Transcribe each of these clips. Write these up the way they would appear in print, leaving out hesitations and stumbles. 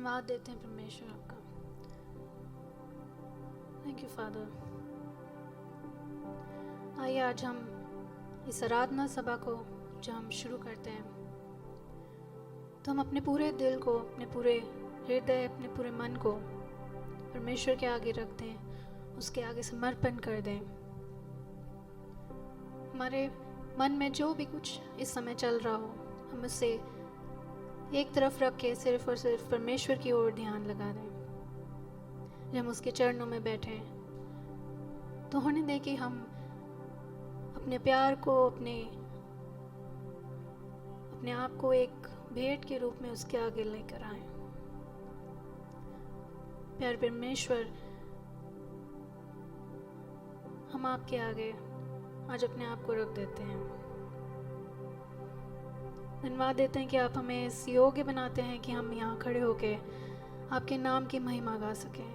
धन्यवाद देते हैं परमेश्वर आपका। Thank you father. आइए आज हम इस आराधना सभा को जब हम शुरू करते हैं तो हम अपने पूरे दिल को, अपने पूरे हृदय, अपने पूरे मन को परमेश्वर के आगे रख दें, उसके आगे समर्पण कर दें। हमारे मन में जो भी कुछ इस समय चल रहा हो, हम उससे एक तरफ रख के सिर्फ और सिर्फ परमेश्वर की ओर ध्यान लगा दें। जब हम उसके चरणों में बैठे तो होने दें कि हम अपने प्यार को, अपने आप को एक भेंट के रूप में उसके आगे लेकर आए। प्यार परमेश्वर, हम आपके आगे आज अपने आप को रख देते हैं। धन्यवाद देते हैं कि आप हमें इस योग्य बनाते हैं कि हम यहाँ खड़े होके आपके नाम की महिमा गा सकें।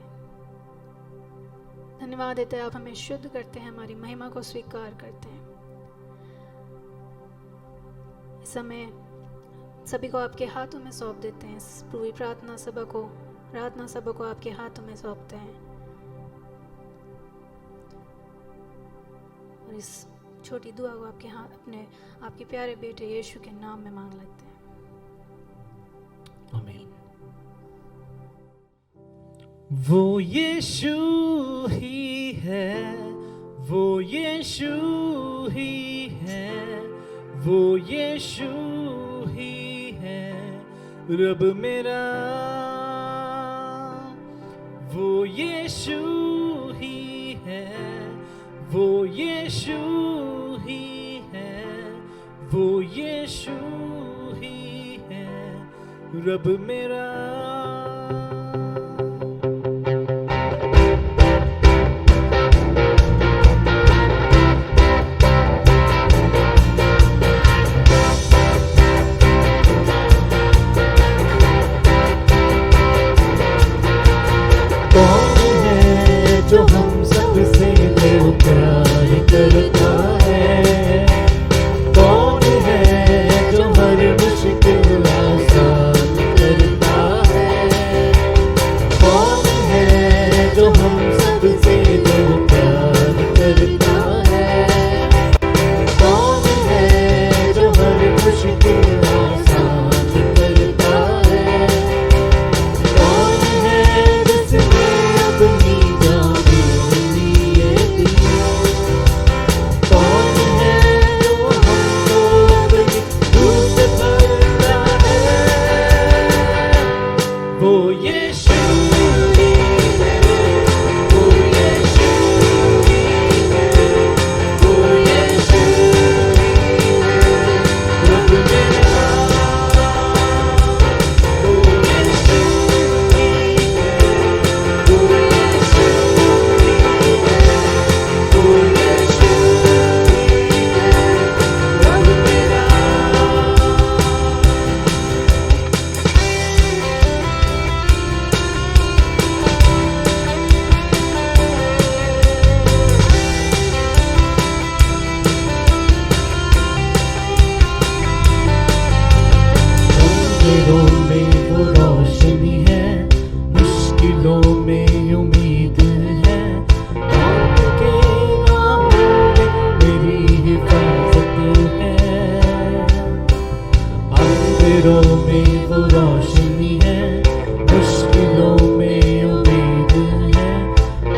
धन्यवाद देते हैं आप हमें शुद्ध करते हैं, हमारी महिमा को स्वीकार करते हैं। इस समय सभी को आपके हाथों में सौंप देते हैं। इस पूरी प्रार्थना सभा को आपके हाथों में सौंपते हैं और इस छोटी दुआ को आपके प्यारे बेटे यीशु के नाम में मांग लेते हैं। आमीन। वो यीशु ही है, वो यीशु ही है, वो यीशु ही है रब मेरा। वो यीशु ही है, वो यीशु ही है, वो यीशु ही है रब मेरा। कौन है जो हम सबसे तो प्यार करता है? कौन है जो हर मुश्किल आसान करता है? कौन है जो हम सबसे तो प्यार करता है? कौन है जो हर मुश्किल आसान करता है? कौन है जिसने अपनी जान दिए दी? कौन है जो हमको अपनी रूह से भरता है? वो यीशु ही है, वो यीशु ही है, वो यीशु ही है रब मेरा। वो यीशु ही है, वो यीशु ही है, वो यीशु ही है रब मेरा। अंधेरों में वो रोशनी है, मुश्किलों में उम्मीद है। आपके राहों में मेरी हिफाजत है। अंधेरों में वो रोशनी है, मुश्किलों में उम्मीद है।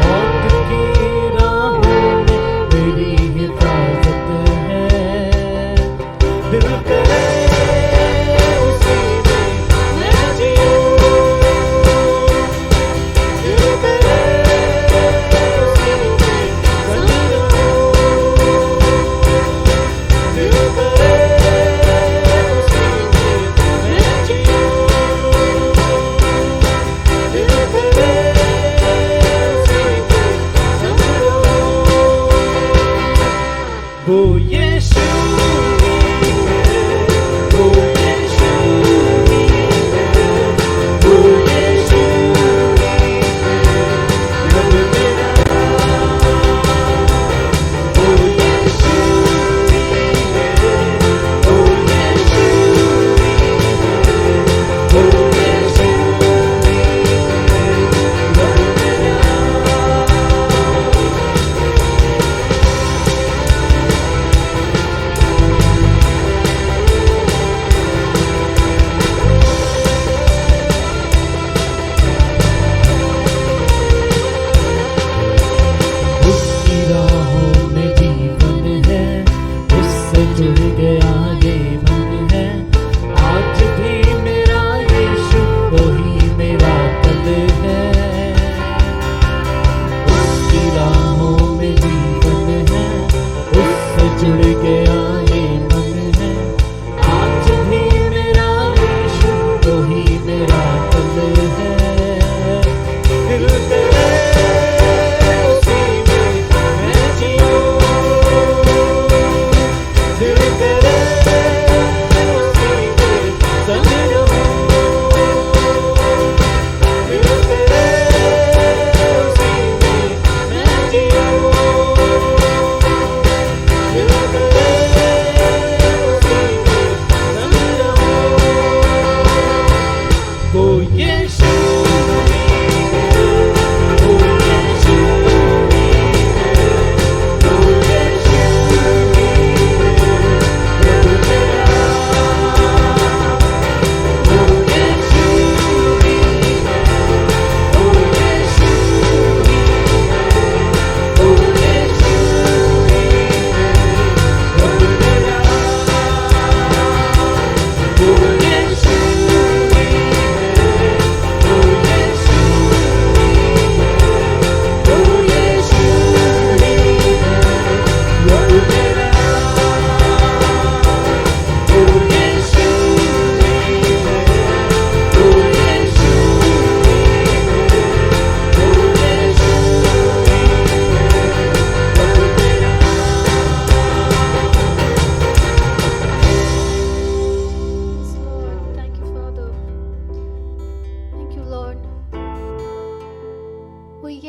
आपकी राहों में मेरी हिफाजत है। दिल करे उसी में मैं जीऊं, दिल करे उसी में बनी रहूं, दिल करे उसी में मैं जीऊं।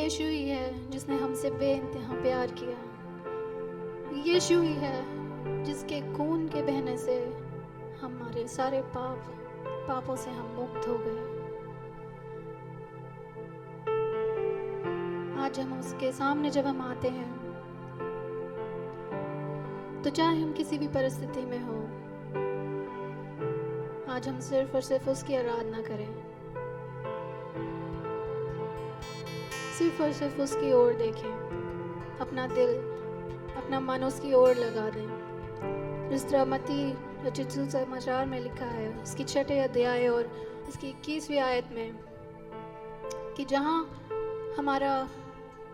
यीशु ही है जिसने हमसे बेइंतहा प्यार किया। यीशु ही है जिसके खून के बहने से हमारे सारे पापों से हम मुक्त हो गए। आज हम उसके सामने जब हम आते हैं तो चाहे हम किसी भी परिस्थिति में हो, आज हम सिर्फ और सिर्फ उसकी आराधना करें, सिर्फ और सिर्फ उसकी ओर देखें, अपना दिल अपना मन उसकी ओर लगा दें। जिस तरह मत्ती रचित सुसमाचार में लिखा है उसकी 6 अध्याय और उसकी 21वीं आयत में कि जहाँ हमारा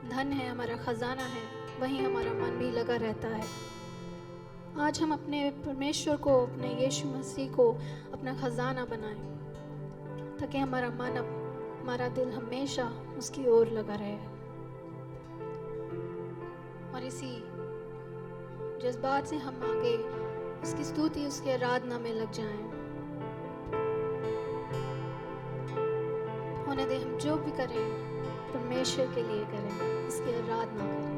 धन है, हमारा खजाना है, वहीं हमारा मन भी लगा रहता है। आज हम अपने परमेश्वर को, अपने यीशु मसीह को अपना खजाना बनाएं ताकि हमारा मन, हमारा दिल हमेशा उसकी ओर लगा रहे और इसी जज्बात से हम आगे उसकी स्तुति, उसकी आराधना में लग जाएं। होने दे हम जो भी करें परमेश्वर के लिए करें, उसकी आराधना करें।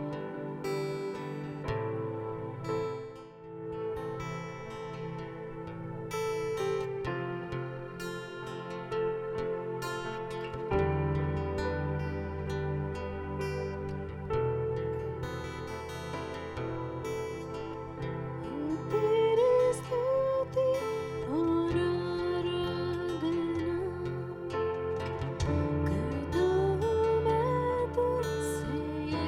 करता हूँ मैं तुझसे ये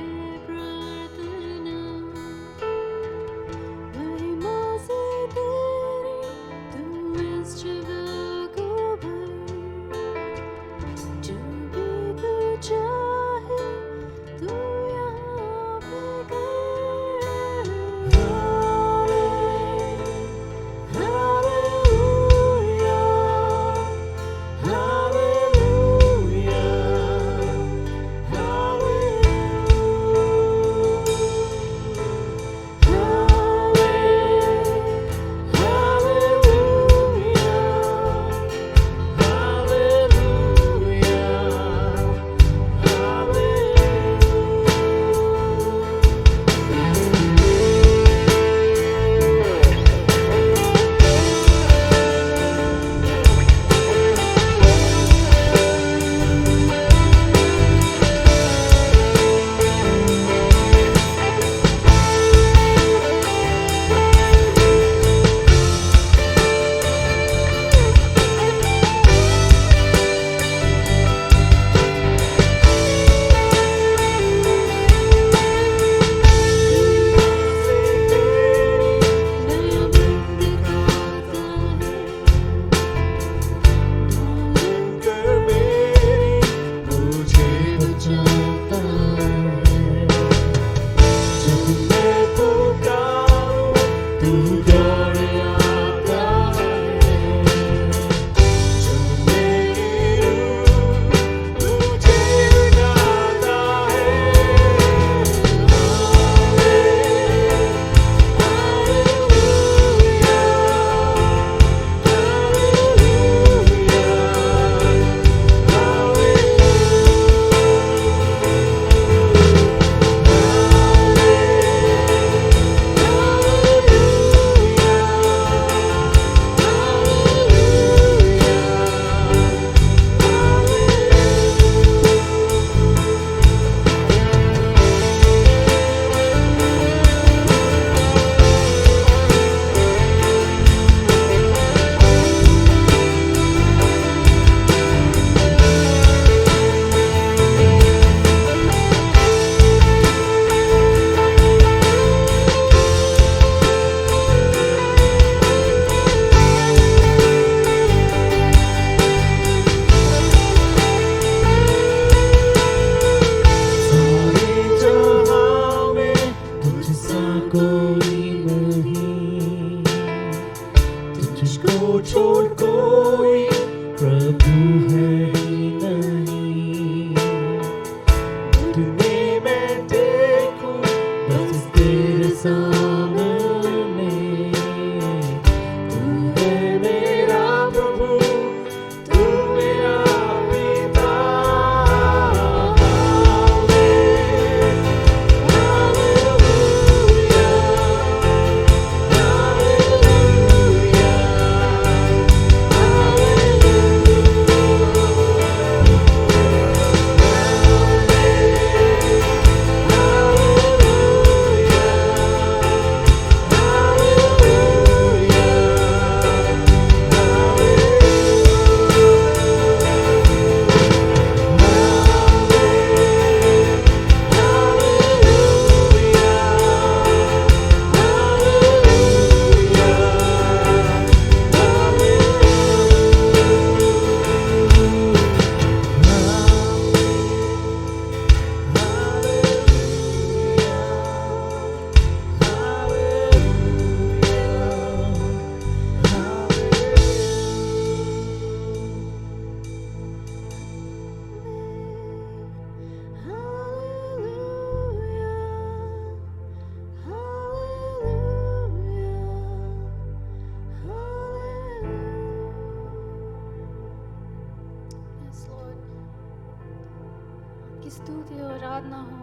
की स्तुति और आराधना हो।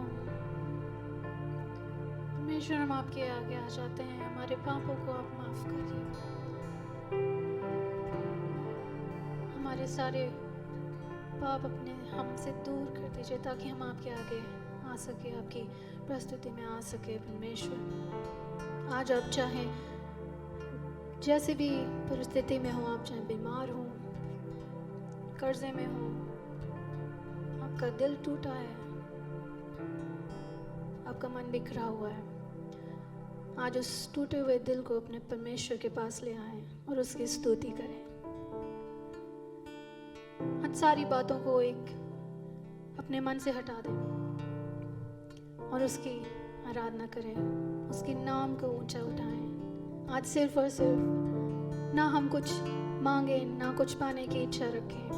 परमेश्वर, हम आपके आगे आ जाते हैं, हमारे पापों को आप माफ करिए, हमारे सारे पाप अपने हमसे दूर कर दीजिए ताकि हम आपके आगे आ सके, आपकी प्रस्तुति में आ सके। परमेश्वर, आज आप चाहें जैसे भी परिस्थिति में हो, आप चाहे बीमार हो, कर्जे में हो, आपका दिल टूटा है, आपका मन बिखरा हुआ है, आज उस टूटे हुए दिल को अपने परमेश्वर के पास ले आए और उसकी स्तुति करें। आज सारी बातों को एक अपने मन से हटा दें और उसकी आराधना करें, उसके नाम को ऊंचा उठाएं। आज सिर्फ और सिर्फ ना हम कुछ मांगे, ना कुछ पाने की इच्छा रखें,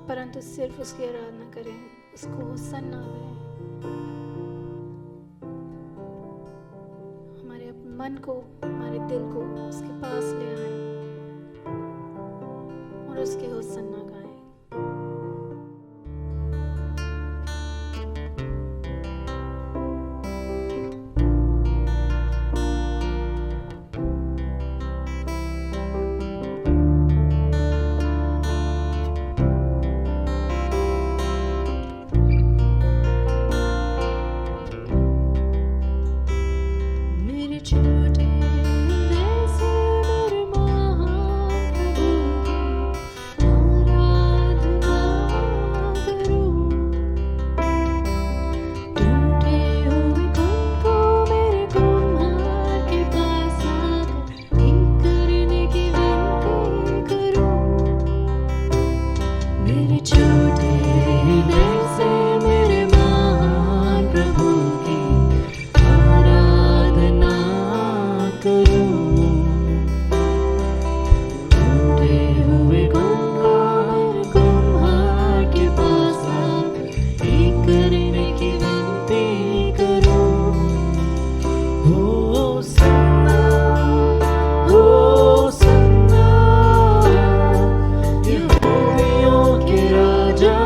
परंतु सिर्फ उसकी आराधना करें, उसको होसन्ना दें। हमारे मन को, हमारे दिल को उसके पास ले आए और उसके होसन्ना गाएं। के राजा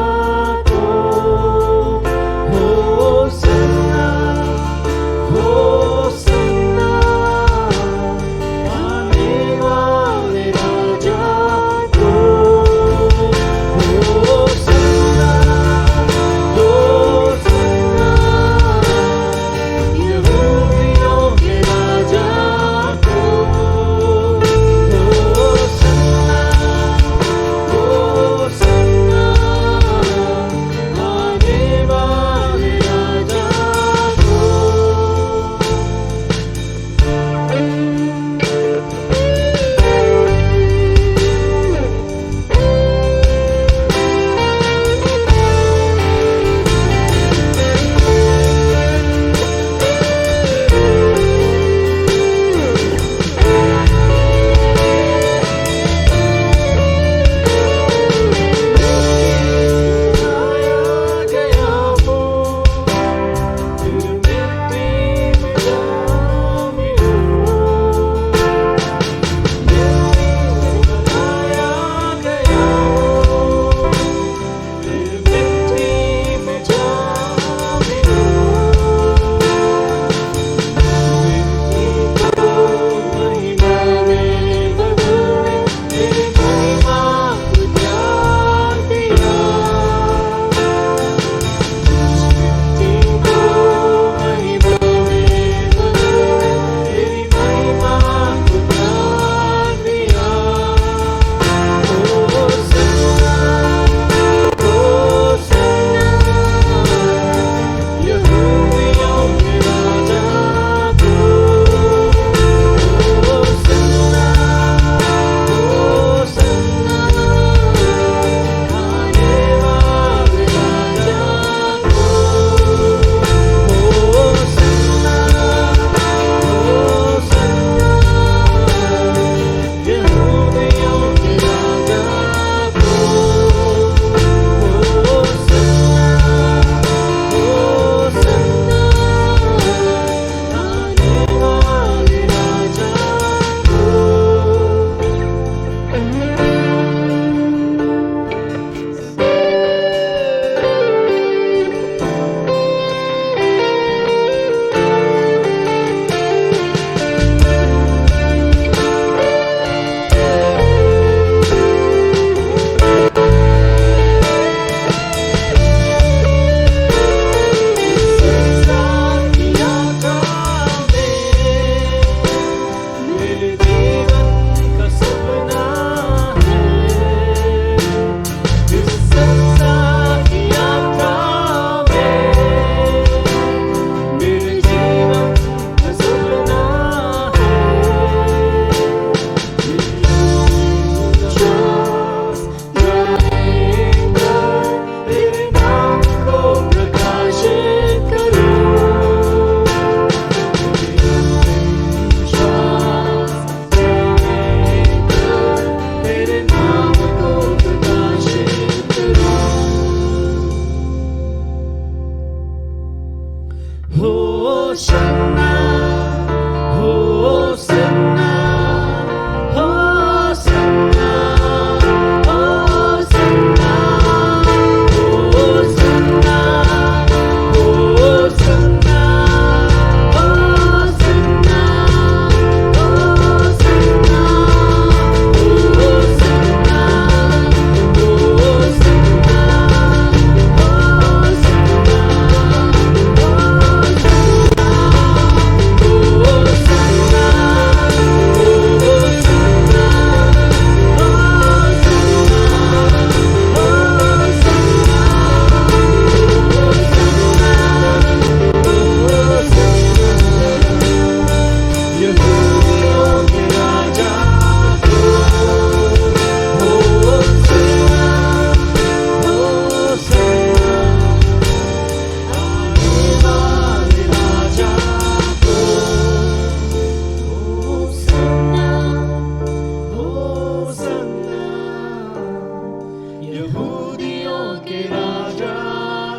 यहूदियों के राजा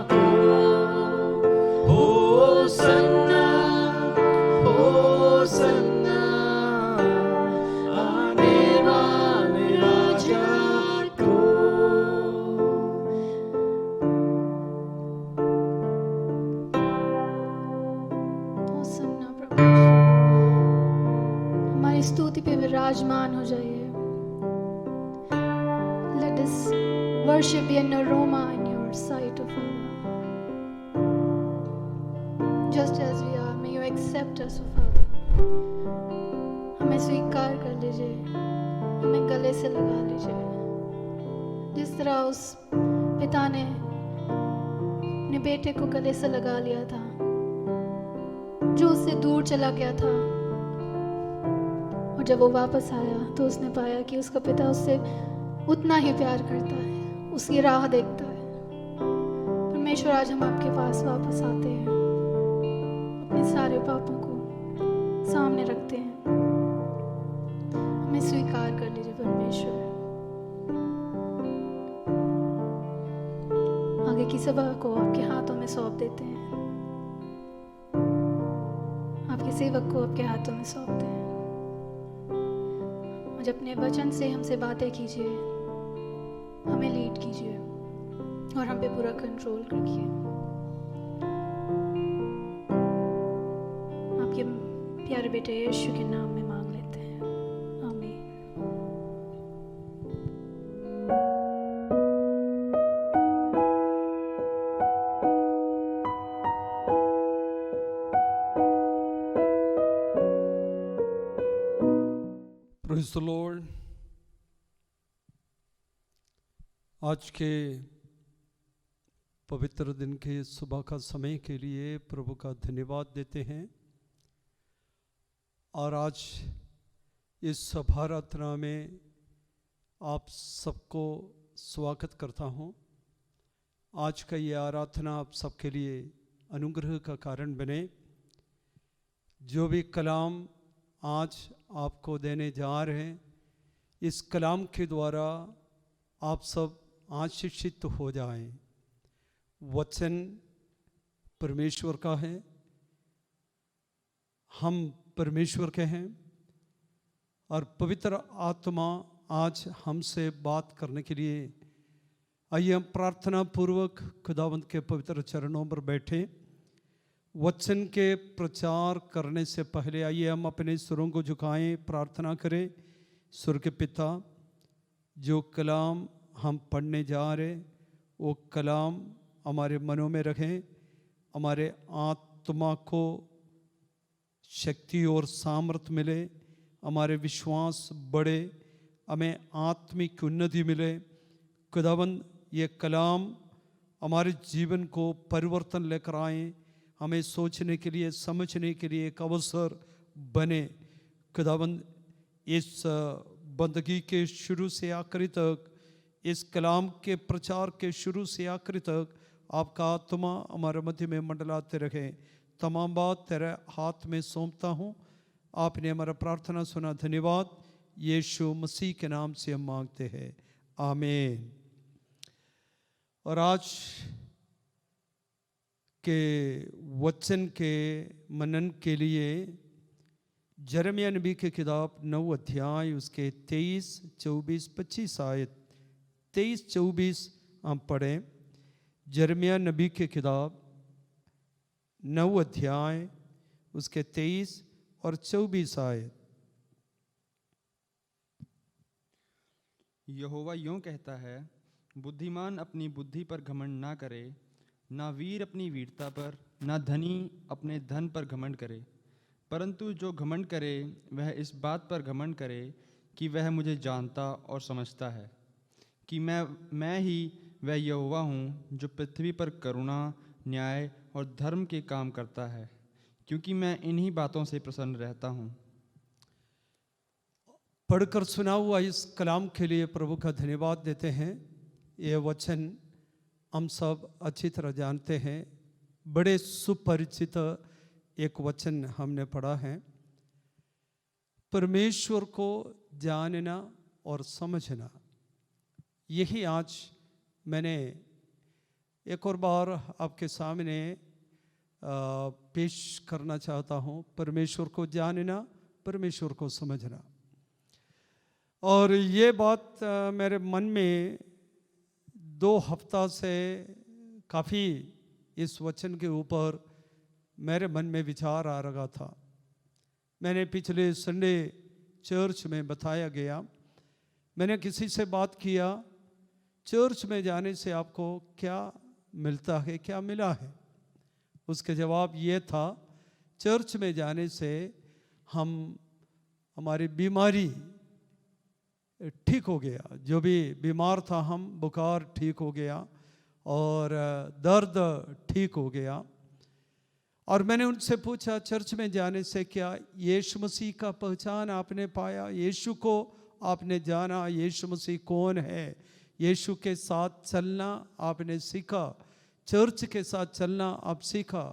को। होसन्ना, होसन्ना, आने वाले राजा को। होसन्ना प्रभु, हमारी स्तुति पे विराजमान हो जाइए। Let this worship be an aroma in your sight, O Father. Just as we are, may you accept us, O Father. हमें स्वीकार कर लीजिए, हमें गले से लगा लीजिए। जिस तरह उस पिता ने अपने बेटे को गले से लगा लिया था, जो उससे दूर चला गया था, और जब वो वापस आया तो उसने पाया कि उसका पिता उससे उतना ही प्यार करता है, उसकी राह देखता है। परमेश्वर, आज हम आपके पास वापस आते हैं, अपने सारे पापों को सामने रखते हैं। हमें स्वीकार कर लीजिए परमेश्वर। आगे की सभा को आपके हाथों में सौंप देते हैं, आपके सेवक को आपके हाथों में सौंपते हैं। आज अपने वचन से हमसे बातें कीजिए, हमें लीड कीजिए और हम पे पूरा कंट्रोल रखिए। आपके प्यारे बेटे यीशु के नाम में मांग लेते हैं, आमीन। Praise the Lord. आज के पवित्र दिन के सुबह का समय के लिए प्रभु का धन्यवाद देते हैं। और आज इस सभा आराधना में आप सबको स्वागत करता हूं। आज का ये आराधना आप सबके लिए अनुग्रह का कारण बने। जो भी कलाम आज आपको देने जा रहे हैं, इस कलाम के द्वारा आप सब आशीषित हो जाएं। वचन परमेश्वर का है, हम परमेश्वर के हैं, और पवित्र आत्मा आज हमसे बात करने के लिए आइए हम प्रार्थना पूर्वक खुदावंत के पवित्र चरणों पर बैठे। वचन के प्रचार करने से पहले आइए हम अपने सुरों को झुकाएं, प्रार्थना करें। सुर के पिता, जो कलाम हम पढ़ने जा रहे वो कलाम हमारे मनों में रखें, हमारे आत्मा को शक्ति और सामर्थ्य मिले, हमारे विश्वास बढ़े, हमें आत्मिक उन्नति मिले। खुदावंद, ये कलाम हमारे जीवन को परिवर्तन लेकर आए, हमें सोचने के लिए, समझने के लिए एक अवसर बने। खुदावंद, इस बंदगी के शुरू से आखिरी तक, इस कलाम के प्रचार के शुरू से आखिरी तक आपका आत्मा हमारे मध्य में मंडलाते रहे। तमाम बात तेरे हाथ में सौंपता हूँ। आपने हमारा प्रार्थना सुना, धन्यवाद। यीशु मसीह के नाम से हम मांगते हैं, आमीन। और आज के वचन के मनन के लिए यिर्मयाह नबी की किताब 9 अध्याय उसके 23, 24, 25 आयत 23, 24 हम पढ़ें। यिर्मयाह नबी की किताब 9 अध्याय उसके 23 और 24 आयत। यहोवा यूं कहता है, बुद्धिमान अपनी बुद्धि पर घमंड ना करे, ना वीर अपनी वीरता पर, ना धनी अपने धन पर घमंड करे। परंतु जो घमंड करे वह इस बात पर घमंड करे कि वह मुझे जानता और समझता है कि मैं ही वह यहोवा हूँ जो पृथ्वी पर करुणा, न्याय और धर्म के काम करता है, क्योंकि मैं इन्हीं बातों से प्रसन्न रहता हूँ। पढ़कर सुना हुआ इस कलाम के लिए प्रभु का धन्यवाद देते हैं। ये वचन हम सब अच्छी तरह जानते हैं, बड़े सुपरिचित एक वचन हमने पढ़ा है। परमेश्वर को जानना और समझना, यही आज मैंने एक और बार आपके सामने पेश करना चाहता हूँ, परमेश्वर को जानना, परमेश्वर को समझना। और ये बात मेरे मन में 2 हफ्ता से काफ़ी इस वचन के ऊपर मेरे मन में विचार आ रहा था। मैंने पिछले संडे चर्च में बताया गया, मैंने किसी से बात किया, चर्च में जाने से आपको क्या मिलता है, क्या मिला है? उसके जवाब ये था, चर्च में जाने से हमारी बीमारी ठीक हो गया, जो भी बीमार था हम, बुखार ठीक हो गया और दर्द ठीक हो गया। और मैंने उनसे पूछा, चर्च में जाने से क्या यीशु मसीह का पहचान आपने पाया? यीशु को आपने जाना, यीशु मसीह कौन है? यीशु के साथ चलना आपने सीखा, चर्च के साथ चलना आप सीखा।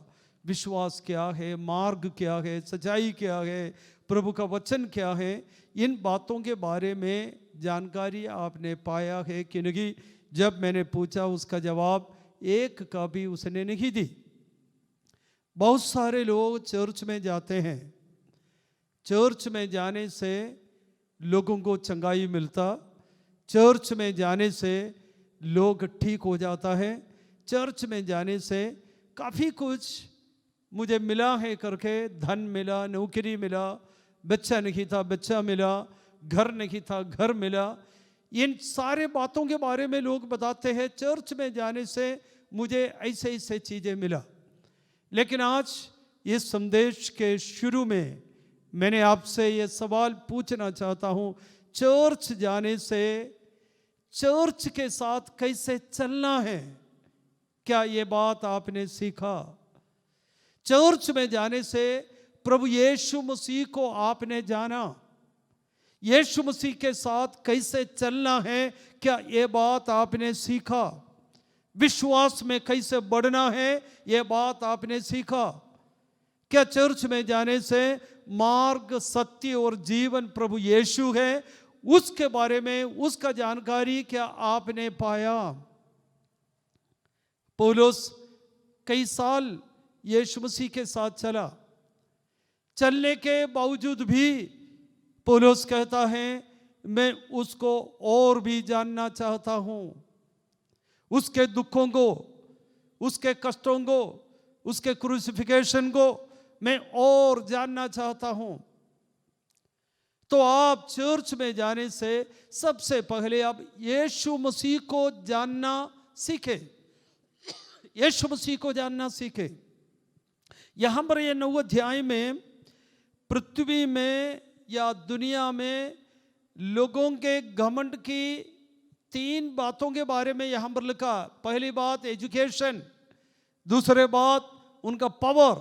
विश्वास क्या है, मार्ग क्या है, सच्चाई क्या है, प्रभु का वचन क्या है, इन बातों के बारे में जानकारी आपने पाया है कि नहीं? जब मैंने पूछा, उसका जवाब एक का भी उसने नहीं दी। बहुत सारे लोग चर्च में जाते हैं, चर्च में जाने से लोगों को चंगाई मिलता, चर्च में जाने से लोग ठीक हो जाता है, चर्च में जाने से काफ़ी कुछ मुझे मिला है करके, धन मिला, नौकरी मिला, बच्चा नहीं था बच्चा मिला, घर नहीं था घर मिला, इन सारे बातों के बारे में लोग बताते हैं, चर्च में जाने से मुझे ऐसे ऐसे चीज़ें मिला। लेकिन आज इस संदेश के शुरू में मैंने आपसे ये सवाल पूछना चाहता हूँ, चर्च जाने से चर्च के साथ कैसे चलना है, क्या ये बात आपने सीखा? चर्च में जाने से प्रभु यीशु मसीह को आपने जाना, यीशु मसीह के साथ कैसे चलना है, क्या ये बात आपने सीखा? विश्वास में कैसे बढ़ना है, ये बात आपने सीखा? क्या चर्च में जाने से मार्ग, सत्य और जीवन प्रभु यीशु है, उसके बारे में उसका जानकारी क्या आपने पाया? पौलुस कई साल यीशु मसीह के साथ चला, चलने के बावजूद भी पौलुस कहता है, मैं उसको और भी जानना चाहता हूं, उसके दुखों को, उसके कष्टों को, उसके क्रूसिफिकेशन को मैं और जानना चाहता हूं। तो आप चर्च में जाने से सबसे पहले आप यीशु मसीह को जानना सीखे, यीशु मसीह को जानना सीखे। यहां पर ये 9 अध्याय में पृथ्वी में या दुनिया में लोगों के घमंड की 3 बातों के बारे में यहां पर लिखा। पहली बात एजुकेशन, दूसरे बात उनका पावर,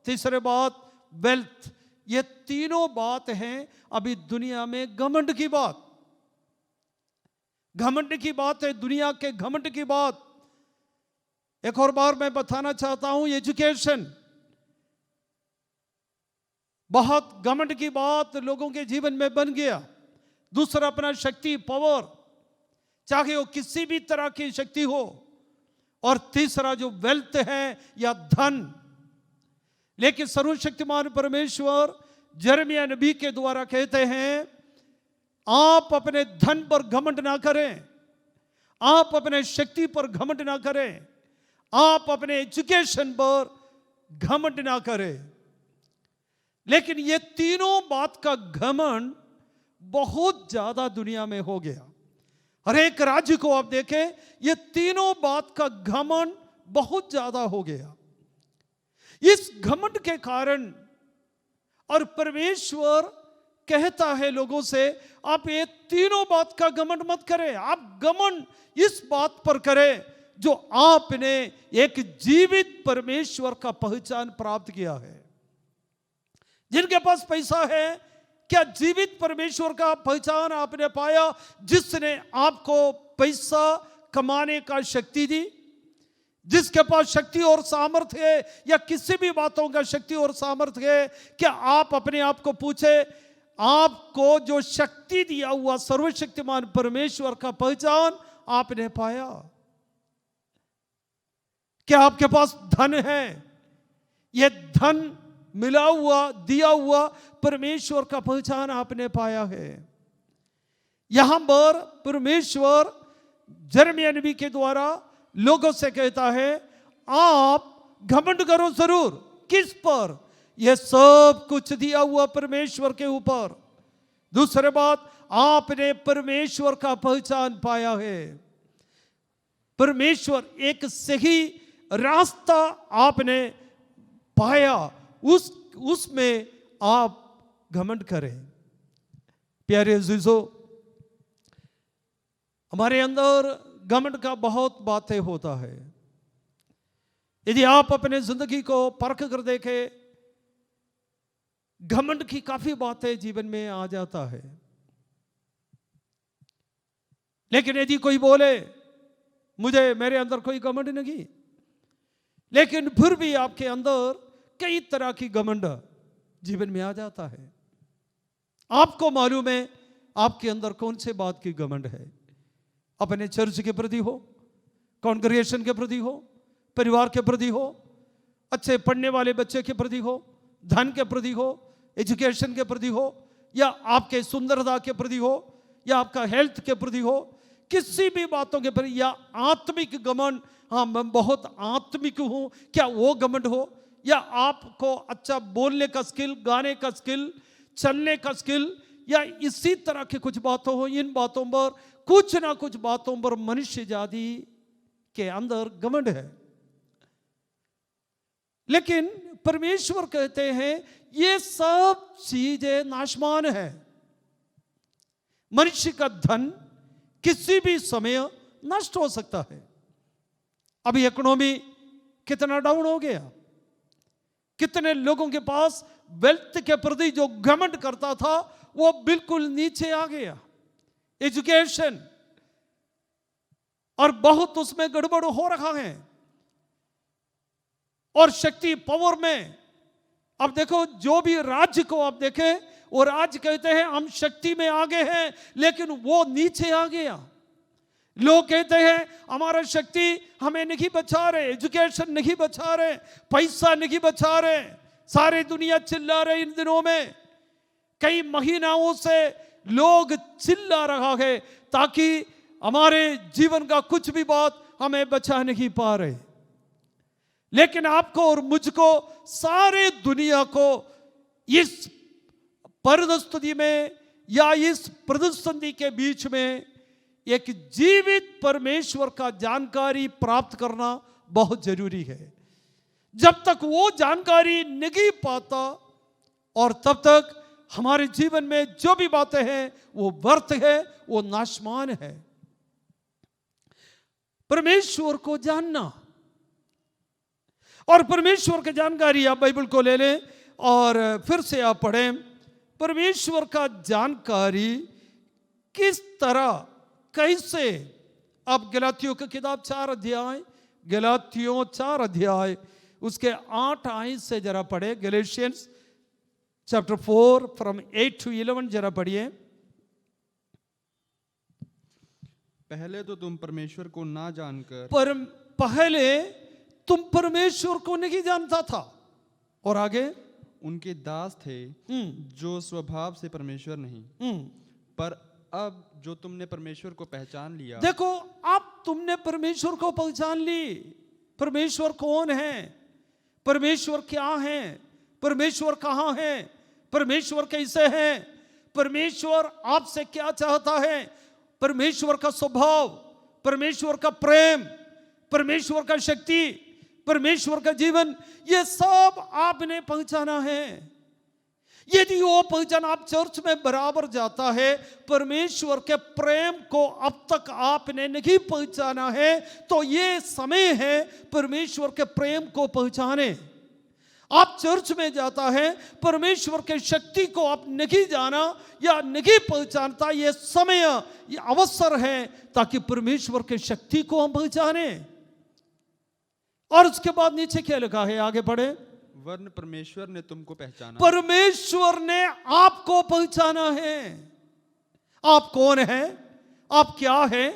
तीसरे बात वेल्थ। ये तीनों बात हैं अभी दुनिया में घमंड की बात, घमंड की बात है, दुनिया के घमंड की बात। एक और बार मैं बताना चाहता हूं, एजुकेशन बहुत घमंड की बात लोगों के जीवन में बन गया। दूसरा अपना शक्ति, पावर, चाहे वो किसी भी तरह की शक्ति हो। और तीसरा जो वेल्थ है या धन। लेकिन सर्वशक्तिमान परमेश्वर यिर्मयाह नबी के द्वारा कहते हैं, आप अपने धन पर घमंड ना करें, आप अपने शक्ति पर घमंड ना करें, आप अपने एजुकेशन पर घमंड ना करें। लेकिन ये तीनों बात का घमंड बहुत ज्यादा दुनिया में हो गया। हर एक राज्य को आप देखें, ये तीनों बात का घमंड बहुत ज्यादा हो गया। इस घमंड के कारण, और परमेश्वर कहता है लोगों से, आप ये तीनों बात का घमंड मत करें, आप घमंड इस बात पर करें जो आपने एक जीवित परमेश्वर का पहचान प्राप्त किया है। जिनके पास पैसा है, क्या जीवित परमेश्वर का पहचान आपने पाया, जिसने आपको पैसा कमाने का शक्ति दी? जिसके पास शक्ति और सामर्थ्य है, या किसी भी बातों का शक्ति और सामर्थ्य है, क्या आप अपने आप को पूछे, आपको जो शक्ति दिया हुआ सर्वशक्तिमान परमेश्वर का पहचान आपने पाया? क्या आपके पास धन है? यह धन मिला हुआ, दिया हुआ परमेश्वर का पहचान आपने पाया है। यहां पर परमेश्वर यिर्मयाह नबी के द्वारा लोगों से कहता है, आप घमंड करो जरूर। किस पर? यह सब कुछ दिया हुआ परमेश्वर के ऊपर। दूसरी बात, आपने परमेश्वर का पहचान पाया है। परमेश्वर, एक सही रास्ता आपने पाया, उसमें आप घमंड करें। प्यारे अजीजों, हमारे अंदर घमंड का बहुत बातें होता है। यदि आप अपने जिंदगी को परख कर देखें, घमंड की काफी बातें जीवन में आ जाता है। लेकिन यदि कोई बोले मेरे अंदर कोई घमंड नहीं, लेकिन फिर भी आपके अंदर कई तरह की घमंड जीवन में आ जाता है। आपको मालूम है आपके अंदर कौन से बात की घमंड है? अपने चर्च के प्रति हो, कांग्रेगेशन के प्रति हो, परिवार के प्रति हो, अच्छे पढ़ने वाले बच्चे के प्रति हो, धन के प्रति हो, एजुकेशन के प्रति हो, या आपके सुंदरता के प्रति हो, या आपका हेल्थ के प्रति हो, किसी भी बातों के प्रति, या आत्मिक घमंड, हाँ मैं बहुत आत्मिक हूं, क्या वो घमंड हो? या आपको अच्छा बोलने का स्किल, गाने का स्किल, चलने का स्किल, या इसी तरह की कुछ बातों हो। इन बातों पर, कुछ ना कुछ बातों पर मनुष्य जाति के अंदर घमंड है। लेकिन परमेश्वर कहते हैं ये सब चीजें नाशमान है। मनुष्य का धन किसी भी समय नष्ट हो सकता है। अभी इकोनॉमी कितना डाउन हो गया, कितने लोगों के पास वेल्थ के प्रति जो घमंड करता था वो बिल्कुल नीचे आ गया। एजुकेशन, और बहुत उसमें गड़बड़ हो रहा है। और शक्ति, पावर में, अब देखो जो भी राज्य को आप देखें, वो राज्य कहते हैं हम शक्ति में आगे हैं, लेकिन वो नीचे आ गया। लोग कहते हैं हमारा शक्ति हमें नहीं बचा रहे, एजुकेशन नहीं बचा रहे, पैसा नहीं बचा रहे। सारी दुनिया चिल्ला रहे इन दिनों में, कई महीनों से लोग चिल्ला रहा है ताकि हमारे जीवन का कुछ भी बात हमें बचा नहीं पा रहे। लेकिन आपको और मुझको, सारे दुनिया को इस परिस्थिति में या इस परिस्थिति के बीच में एक जीवित परमेश्वर का जानकारी प्राप्त करना बहुत जरूरी है। जब तक वो जानकारी नहीं पाता, और तब तक हमारे जीवन में जो भी बातें हैं वो व्यर्थ है, वो नाशमान है। परमेश्वर को जानना, और परमेश्वर की जानकारी, आप बाइबल को ले लें और फिर से आप पढ़ें। परमेश्वर का जानकारी किस तरह, कैसे? आप गलातियों की किताब 4 अध्याय, गलातियों 4 अध्याय उसके 8 आयत से जरा पढ़े। गैलेशियंस चैप्टर 4 फ्रॉम 8 to 11 जरा पढ़िए। पहले तो तुम परमेश्वर को ना जानकर, पहले तुम परमेश्वर को नहीं जानता था, और आगे उनके दास थे जो स्वभाव से परमेश्वर नहीं, पर अब जो तुमने परमेश्वर को पहचान लिया। देखो, अब तुमने परमेश्वर को पहचान ली। परमेश्वर कौन है, परमेश्वर क्या है, परमेश्वर कहां है, परमेश्वर कैसे है, परमेश्वर आपसे क्या चाहता है, परमेश्वर का स्वभाव, परमेश्वर का प्रेम, परमेश्वर का शक्ति, परमेश्वर का जीवन, ये सब आपने पहचाना है। यदि वो पहचान आप चर्च में बराबर जाता है, परमेश्वर के प्रेम को अब तक आपने नहीं पहचाना है, तो ये समय है परमेश्वर के प्रेम को पहचाने। आप चर्च में जाता है, परमेश्वर के शक्ति को आप नहीं जाना या नहीं पहचानता, ये समय, ये अवसर है ताकि परमेश्वर के शक्ति को हम पहचाने। और उसके बाद नीचे क्या लिखा है, आगे पढ़े। वरन परमेश्वर ने तुमको पहचाना, परमेश्वर ने आपको पहचाना है। आप कौन हैं, आप क्या हैं,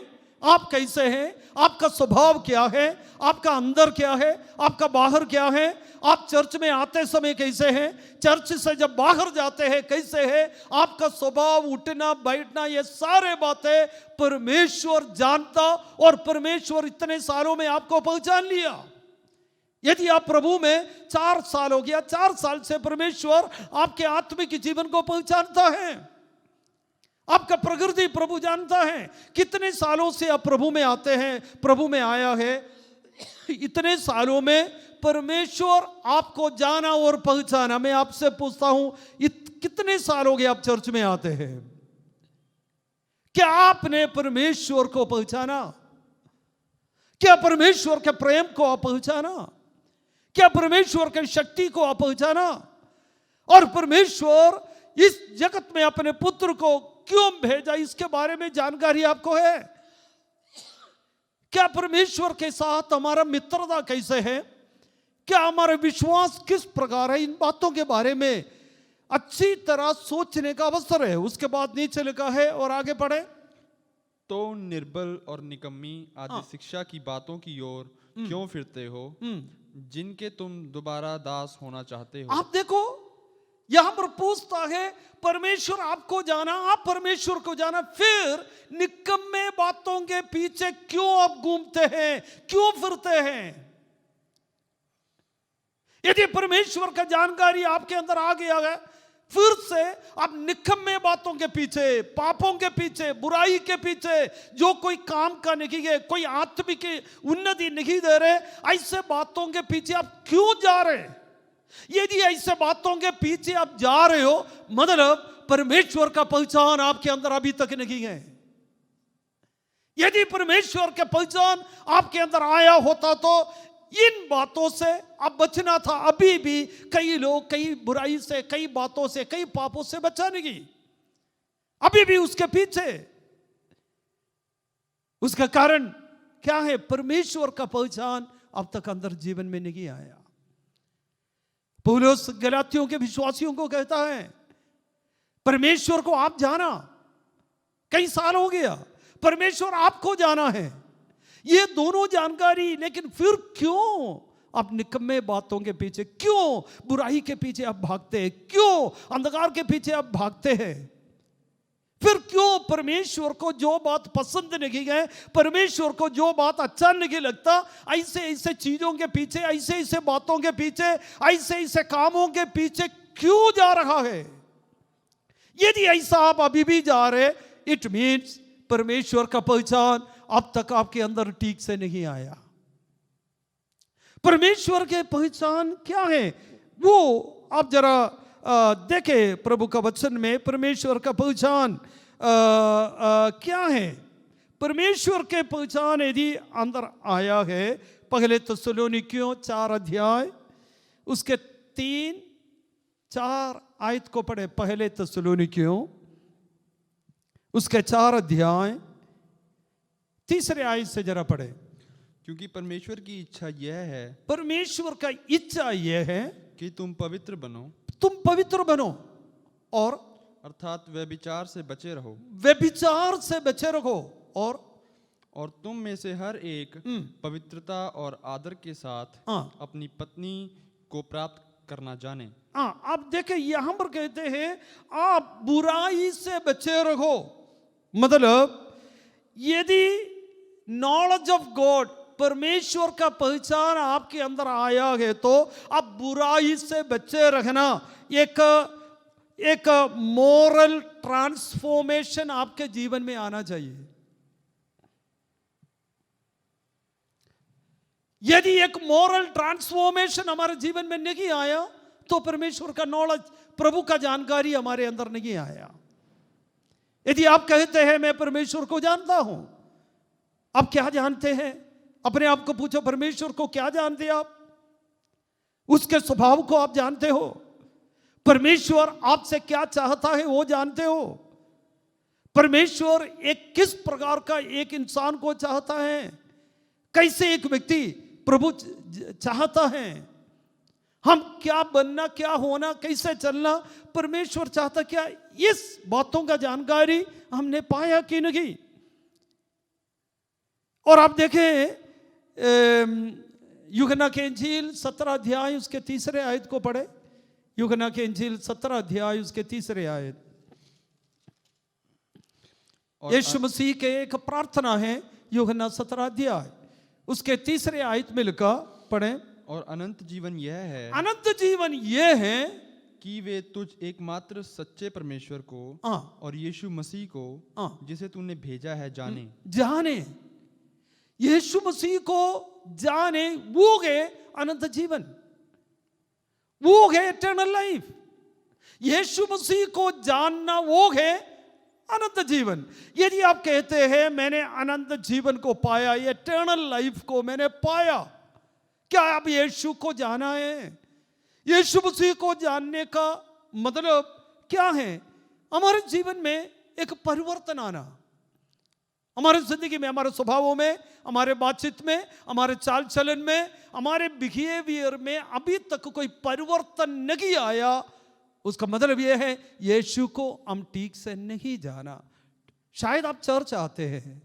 आप कैसे हैं, आपका स्वभाव क्या है, आपका अंदर क्या है, आपका बाहर क्या है, आप चर्च में आते समय कैसे हैं, चर्च से जब बाहर जाते हैं कैसे है, आपका स्वभाव, उठना बैठना, ये सारे बातें परमेश्वर जानता। और परमेश्वर इतने सालों में आपको पहचान लिया। यदि आप प्रभु में 4 साल हो गया, 4 साल से परमेश्वर आपके आत्मिक जीवन को पहचानता है, आपका प्रकृति प्रभु जानता है। कितने सालों से आप प्रभु में आते हैं, प्रभु में आया है, इतने सालों में परमेश्वर आपको जाना और पहचाना। मैं आपसे पूछता हूं, कितने साल हो गए आप चर्च में आते हैं? क्या आपने परमेश्वर को पहचाना? क्या परमेश्वर के प्रेम को आप पहचाना? क्या परमेश्वर की शक्ति को आप पहचाना? और परमेश्वर इस जगत में अपने पुत्र को क्यों भेजा, इसके बारे में जानकारी आपको है? क्या परमेश्वर के साथ हमारा मित्रता कैसे है, क्या हमारा विश्वास किस प्रकार है, इन बातों के बारे में अच्छी तरह सोचने का अवसर है। उसके बाद नीचे लिखा है, और आगे पढ़े, तो निर्बल और निकम्मी आदि शिक्षा की बातों की ओर क्यों फिरते हो, जिनके तुम दोबारा दास होना चाहते हो। आप देखो, यहां पर पूछता है, परमेश्वर आपको जाना, आप परमेश्वर को जाना, फिर निकम्मे बातों के पीछे क्यों आप घूमते हैं, क्यों फिरते हैं? यदि परमेश्वर का जानकारी आपके अंदर आ गया है, फिर से आप निकम्मे बातों के पीछे, पापों के पीछे, बुराई के पीछे, जो कोई काम का नहीं है, कोई आत्मिक उन्नति नहीं दे रहे, ऐसे बातों के पीछे आप क्यों जा रहे हैं? यदि ऐसे बातों के पीछे आप जा रहे हो, मतलब परमेश्वर का पहचान आपके अंदर अभी तक नहीं है। यदि परमेश्वर का पहचान आपके अंदर आया होता तो इन बातों से अब बचना था। अभी भी कई लोग कई बुराई से, कई बातों से, कई पापों से बचा नहीं, अभी भी उसके पीछे। उसका कारण क्या है? परमेश्वर का पहचान अब तक अंदर जीवन में नहीं आया। पौलुस गलातियों के विश्वासियों को कहता है, परमेश्वर को आप जाना, कई साल हो गया, परमेश्वर आपको जाना है, ये दोनों जानकारी, लेकिन फिर क्यों आप निकम्मे बातों के पीछे, क्यों बुराई के पीछे आप भागते हैं, क्यों अंधकार के पीछे आप भागते हैं? फिर क्यों परमेश्वर को जो बात पसंद नहीं है, परमेश्वर को जो बात अच्छा नहीं लगता, ऐसे ऐसे चीजों के पीछे, ऐसे ऐसे बातों के पीछे, ऐसे ऐसे कामों के पीछे क्यों जा रहा है? यदि ऐसा आप अभी भी जा रहे, इट मीन्स परमेश्वर का पहचान अब तक आपके अंदर ठीक से नहीं आया। परमेश्वर के पहचान क्या है वो आप जरा देखे प्रभु का वचन में। परमेश्वर का पहचान क्या है? परमेश्वर के पहचान यदि अंदर आया है, पहले थिस्सलुनीकियों 4 अध्याय उसके 3-4 आयत को पढ़े। पहले थिस्सलुनीकियों उसके 4 अध्याय 3 आयत से जरा पढ़े। क्योंकि परमेश्वर की इच्छा यह है, परमेश्वर का इच्छा यह है कि तुम पवित्र बनो, तुम पवित्र बनो, और अर्थात व्यभिचार से बचे रहो, व्यभिचार से बचे रहो, और तुम में से हर एक पवित्रता और आदर के साथ अपनी पत्नी को प्राप्त करना जाने। आप देखें यहां पर कहते हैं आप बुराई से बचे रहो। मतलब यदि नॉलेज ऑफ गॉड, परमेश्वर का पहचान आपके अंदर आया है, तो आप बुराई से बचे रहना। एक मोरल ट्रांसफॉर्मेशन आपके जीवन में आना चाहिए। यदि एक मोरल ट्रांसफॉर्मेशन हमारे जीवन में नहीं आया, तो परमेश्वर का नॉलेज, प्रभु का जानकारी हमारे अंदर नहीं आया। यदि आप कहते हैं मैं परमेश्वर को जानता हूं, आप क्या जानते हैं? अपने आप को पूछो, परमेश्वर को क्या जानते हैं आप? उसके स्वभाव को आप जानते हो? परमेश्वर आपसे क्या चाहता है वो जानते हो? परमेश्वर एक किस प्रकार का एक इंसान को चाहता है? कैसे एक व्यक्ति प्रभु चाहता है? हम क्या बनना, क्या होना, कैसे चलना परमेश्वर चाहता क्या? इस बातों का जानकारी हमने पाया कि नहीं? और आप देखें यूहन्ना के इंजील 17 अध्याय उसके 3 आयत को पढ़े। यूहन्ना के इंजील 17 अध्याय उसके 3 आयत। यीशु मसीह के एक प्रार्थना है, यूहन्ना 17 अध्याय उसके 3 आयत में लिखा, पढ़े। और अनंत जीवन यह है, अनंत जीवन यह है कि वे तुझ एकमात्र सच्चे परमेश्वर को और यीशु मसीह को जिसे तूने भेजा है जाने। जाने, यीशु मसीह को जाने, वो है अनंत जीवन, वो है इटर्नल लाइफ। यीशु मसीह को जानना वो है अनंत जीवन। यदि आप कहते हैं मैंने अनंत जीवन को पाया, इटर्नल लाइफ को मैंने पाया, क्या आप यीशु को जाना है? यीशु मसीह को जानने का मतलब क्या है? हमारे जीवन में एक परिवर्तन आना, हमारे जिंदगी में, हमारे स्वभावों में, हमारे बातचीत में, हमारे चाल चलन में, हमारे बिहेवियर में अभी तक कोई परिवर्तन नहीं आया, उसका मतलब यह है यीशु को हम ठीक से नहीं जाना। शायद आप चर्च आते हैं,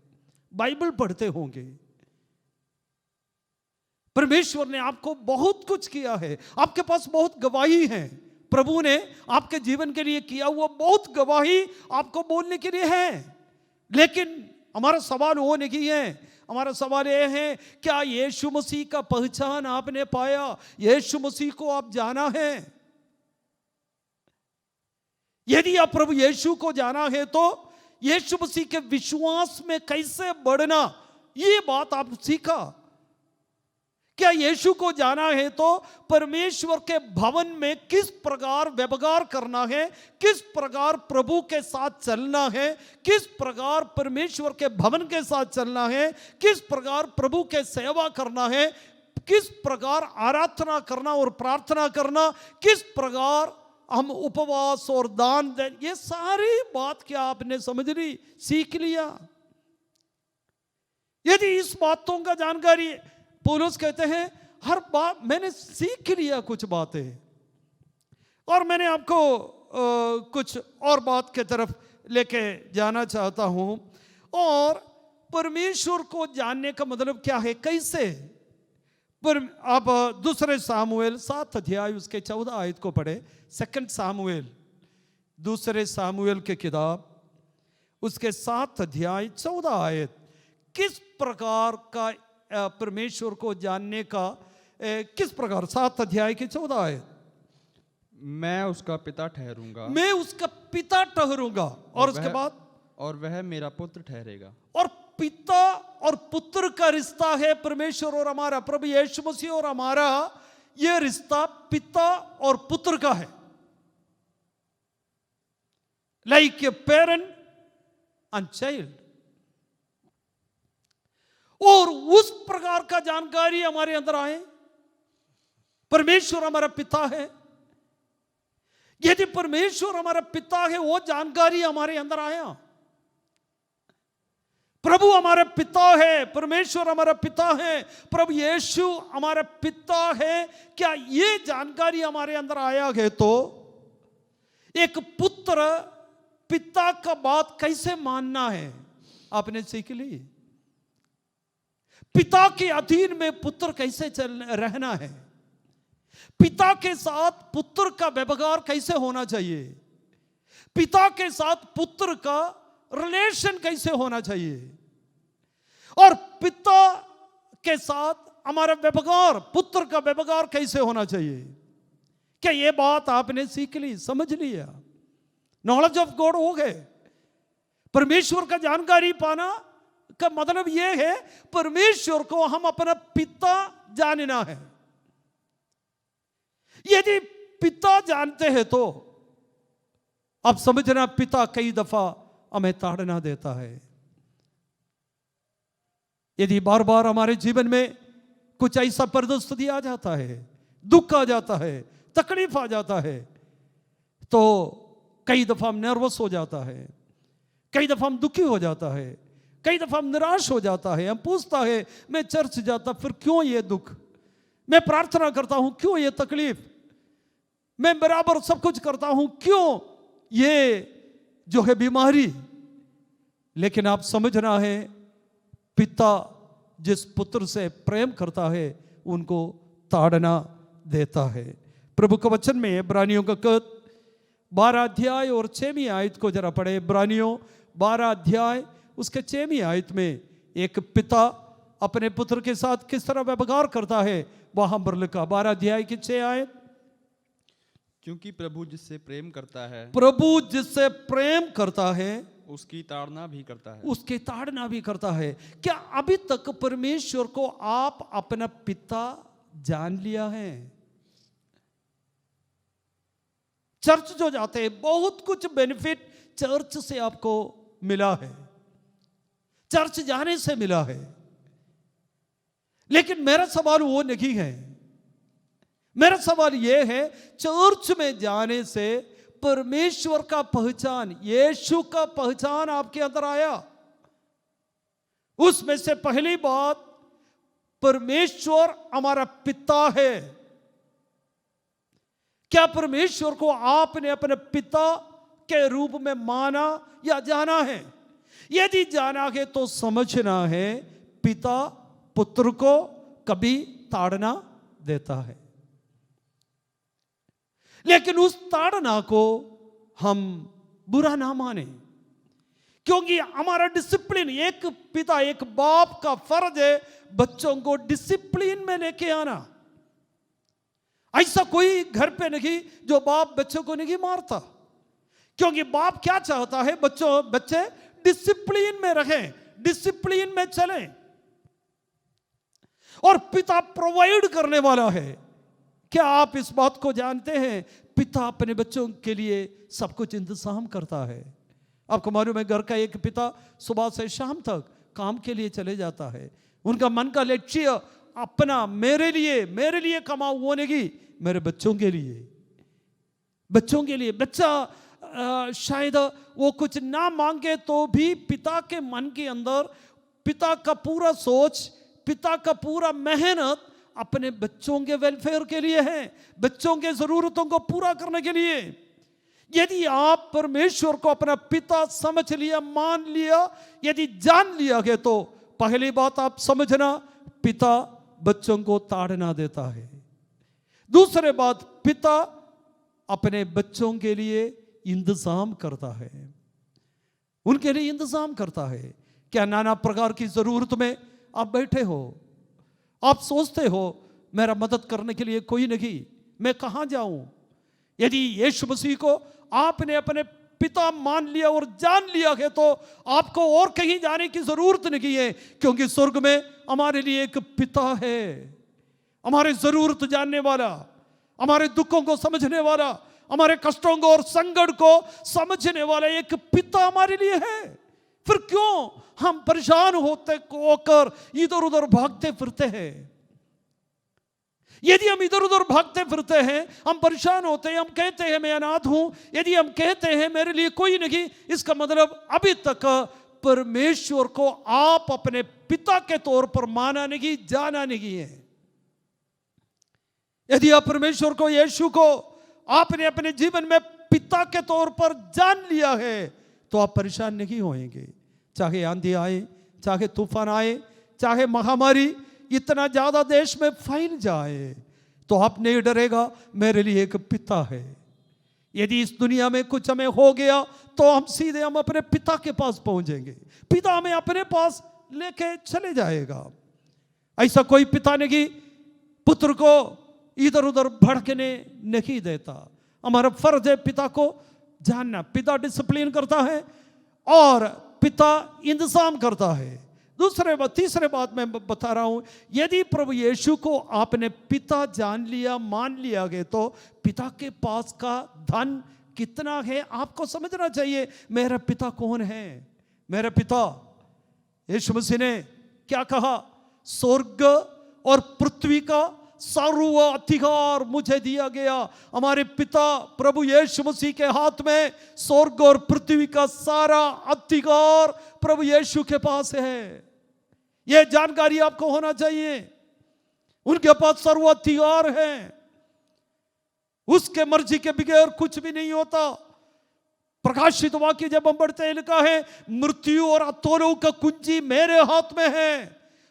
बाइबल पढ़ते होंगे, परमेश्वर ने आपको बहुत कुछ किया है, आपके पास बहुत गवाही है, प्रभु ने आपके जीवन के लिए किया हुआ बहुत गवाही आपको बोलने के लिए है। लेकिन हमारा सवाल वो नहीं है, हमारा सवाल ये है क्या यीशु मसीह का पहचान आपने पाया? यीशु मसीह को आप जाना है? यदि आप प्रभु यीशु को जाना है तो यीशु मसीह के विश्वास में कैसे बढ़ना, ये बात आप सीखा। क्या यीशु को जाना है तो परमेश्वर के भवन में किस प्रकार व्यवहार करना है, किस प्रकार प्रभु के साथ चलना है, किस प्रकार परमेश्वर के भवन के साथ चलना है, किस प्रकार प्रभु के सेवा करना है, किस प्रकार आराधना करना और प्रार्थना करना, किस प्रकार हम उपवास और दान दें, ये सारी बात क्या आपने समझ ली, सीख लिया? यदि इस बातों का जानकारी, पौलुस कहते हैं हर बात मैंने सीख लिया कुछ बातें, और मैंने आपको कुछ और बात की तरफ लेके जाना चाहता हूं। और परमेश्वर को जानने का मतलब क्या है, कैसे? आप दूसरे सामुएल 7 अध्याय उसके 14 आयत को पढ़े। 2 सामुएल, दूसरे सामुएल के किताब उसके 7 अध्याय 14 आयत। किस प्रकार का परमेश्वर को जानने का, किस प्रकार? 7 अध्याय के 14 आयत। मैं उसका पिता ठहरूंगा, मैं उसका पिता ठहरूंगा, और उसके बाद और वह मेरा पुत्र ठहरेगा। और पिता और पुत्र का रिश्ता है परमेश्वर और हमारा, प्रभु यीशु मसीह और हमारा, यह रिश्ता पिता और पुत्र का है। Like a parent and child. और उस प्रकार का जानकारी हमारे अंदर आए, परमेश्वर हमारा पिता है। यदि परमेश्वर हमारा पिता है, वो जानकारी हमारे अंदर आया, प्रभु हमारा पिता है, परमेश्वर हमारा पिता है, प्रभु यीशु हमारा पिता है, क्या ये जानकारी हमारे अंदर आया है तो एक पुत्र पिता का बात कैसे मानना है आपने सीख ली। पिता के अधीन में पुत्र कैसे रहना है, पिता के साथ पुत्र का व्यवहार कैसे होना चाहिए, पिता के साथ पुत्र का रिलेशन कैसे होना चाहिए, और पिता के साथ हमारा व्यवहार, पुत्र का व्यवहार कैसे होना चाहिए। क्या ये बात आपने सीख ली, समझ लिया? नॉलेज ऑफ गॉड हो गए। परमेश्वर का जानकारी पाना का मतलब यह है परमेश्वर को हम अपना पिता जानना है। यदि पिता जानते हैं तो अब समझना, पिता कई दफा हमें ताड़ना देता है। यदि बार बार हमारे जीवन में कुछ ऐसा परिस्थिति आ जाता है, दुख आ जाता है, तकलीफ आ जाता है, तो कई दफा हम नर्वस हो जाता है, कई दफा हम दुखी हो जाता है, कई दफा हम निराश हो जाता है। हम पूछता है मैं चर्च जाता फिर क्यों ये दुख, मैं प्रार्थना करता हूं क्यों ये तकलीफ, मैं बराबर सब कुछ करता हूं क्यों ये जो है बीमारी। लेकिन आप समझना है पिता जिस पुत्र से प्रेम करता है उनको ताड़ना देता है। प्रभु का वचन में इब्रानियों का 12 अध्याय और 6वीं आयत को जरा पढ़े। इब्रानियों 12 अध्याय उसके 6वीं आयत में एक पिता अपने पुत्र के साथ किस तरह व्यवहार करता है वहां पर लिखा। 12 अध्याय की 6 आयत। क्योंकि प्रभु जिससे प्रेम करता है, प्रभु जिससे प्रेम करता है उसकी ताड़ना भी करता है। उसकी ताड़ना भी करता है। क्या अभी तक परमेश्वर को आप अपना पिता जान लिया है? चर्च जो जाते हैं बहुत कुछ बेनिफिट चर्च से आपको मिला है, चर्च जाने से मिला है, लेकिन मेरा सवाल वो नहीं है। मेरा सवाल यह है, चर्च में जाने से परमेश्वर का पहचान, यीशु का पहचान आपके अंदर आया? उसमें से पहली बात, परमेश्वर हमारा पिता है। क्या परमेश्वर को आपने अपने पिता के रूप में माना या जाना है? यदि जाना है तो समझना है पिता पुत्र को कभी ताड़ना देता है, लेकिन उस ताड़ना को हम बुरा ना माने, क्योंकि हमारा डिसिप्लिन, एक पिता एक बाप का फर्ज है बच्चों को डिसिप्लिन में लेके आना। ऐसा कोई घर पे नहीं जो बाप बच्चों को नहीं मारता, क्योंकि बाप क्या चाहता है, बच्चे डिसिप्लिन में रहें, डिसिप्लिन में चलें। और पिता प्रोवाइड करने वाला है। क्या आप इस बात को जानते हैं? पिता अपने बच्चों के लिए सब कुछ इंतजाम करता है। आपको मालूम है, घर का एक पिता सुबह से शाम तक काम के लिए चले जाता है। उनका मन का लक्ष्य अपना मेरे लिए कमाओ वो नहीं, मेरे बच्चों के लिए, बच्चों के लिए। बच्चा शायद वो कुछ ना मांगे तो भी पिता के मन के अंदर पिता का पूरा सोच, पिता का पूरा मेहनत अपने बच्चों के वेलफेयर के लिए है, बच्चों के जरूरतों को पूरा करने के लिए। यदि आप परमेश्वर को अपना पिता समझ लिया, मान लिया, यदि जान लिया है, तो पहली बात आप समझना, पिता बच्चों को ताड़ना देता है। दूसरी बात, पिता अपने बच्चों के लिए इंतजाम करता है, उनके लिए इंतजाम करता है। क्या नाना प्रकार की जरूरत में आप बैठे हो, आप सोचते हो मेरा मदद करने के लिए कोई नहीं, मैं कहां जाऊं? यदि यीशु मसीह को आपने अपने पिता मान लिया और जान लिया है, तो आपको और कहीं जाने की जरूरत नहीं है, क्योंकि स्वर्ग में हमारे लिए एक पिता है, हमारे जरूरत जानने वाला, हमारे दुखों को समझने वाला, हमारे कष्टों को और संकट को समझने वाला एक पिता हमारे लिए है। फिर क्यों हम परेशान होकर इधर उधर भागते फिरते हैं? यदि हम इधर उधर भागते फिरते हैं, हम परेशान होते हैं, हम कहते हैं मैं अनाथ हूं, यदि हम कहते हैं मेरे लिए कोई नहीं, इसका मतलब अभी तक परमेश्वर को आप अपने पिता के तौर पर माना नहीं, जाना नहीं है। यदि आप परमेश्वर को, यीशु को आपने अपने जीवन में पिता के तौर पर जान लिया है, तो आप परेशान नहीं होंगे। चाहे आंधी आए, चाहे तूफान आए, चाहे महामारी इतना ज्यादा देश में फैल जाए, तो आप नहीं डरेगा, मेरे लिए एक पिता है। यदि इस दुनिया में कुछ हमें हो गया, तो हम सीधे अपने पिता के पास पहुंचेंगे, पिता हमें अपने पास लेके चले जाएगा। ऐसा कोई पिता नहीं पुत्र को इधर उधर भड़कने नहीं देता। हमारा फर्ज है पिता को जानना। पिता डिसिप्लिन करता है और पिता इंतजाम करता है। तीसरे बात मैं बता रहा हूं, यदि प्रभु यीशु को आपने पिता जान लिया, मान लिया गया, तो पिता के पास का धन कितना है आपको समझना चाहिए। मेरा पिता कौन है? मेरा पिता, यीशु मसीह ने क्या कहा? स्वर्ग और पृथ्वी का सर्व अधिकार मुझे दिया गया। हमारे पिता प्रभु यीशु मसीह के हाथ में स्वर्ग और पृथ्वी का सारा अधिकार प्रभु यीशु के पास है। यह जानकारी आपको होना चाहिए। उनके पास सर्व अधिकार है, उसके मर्जी के बगैर कुछ भी नहीं होता। प्रकाशित वाक्य जब हम पढ़ते हैं, लिखा है मृत्यु और अतोलोक का कुंजी मेरे हाथ में है।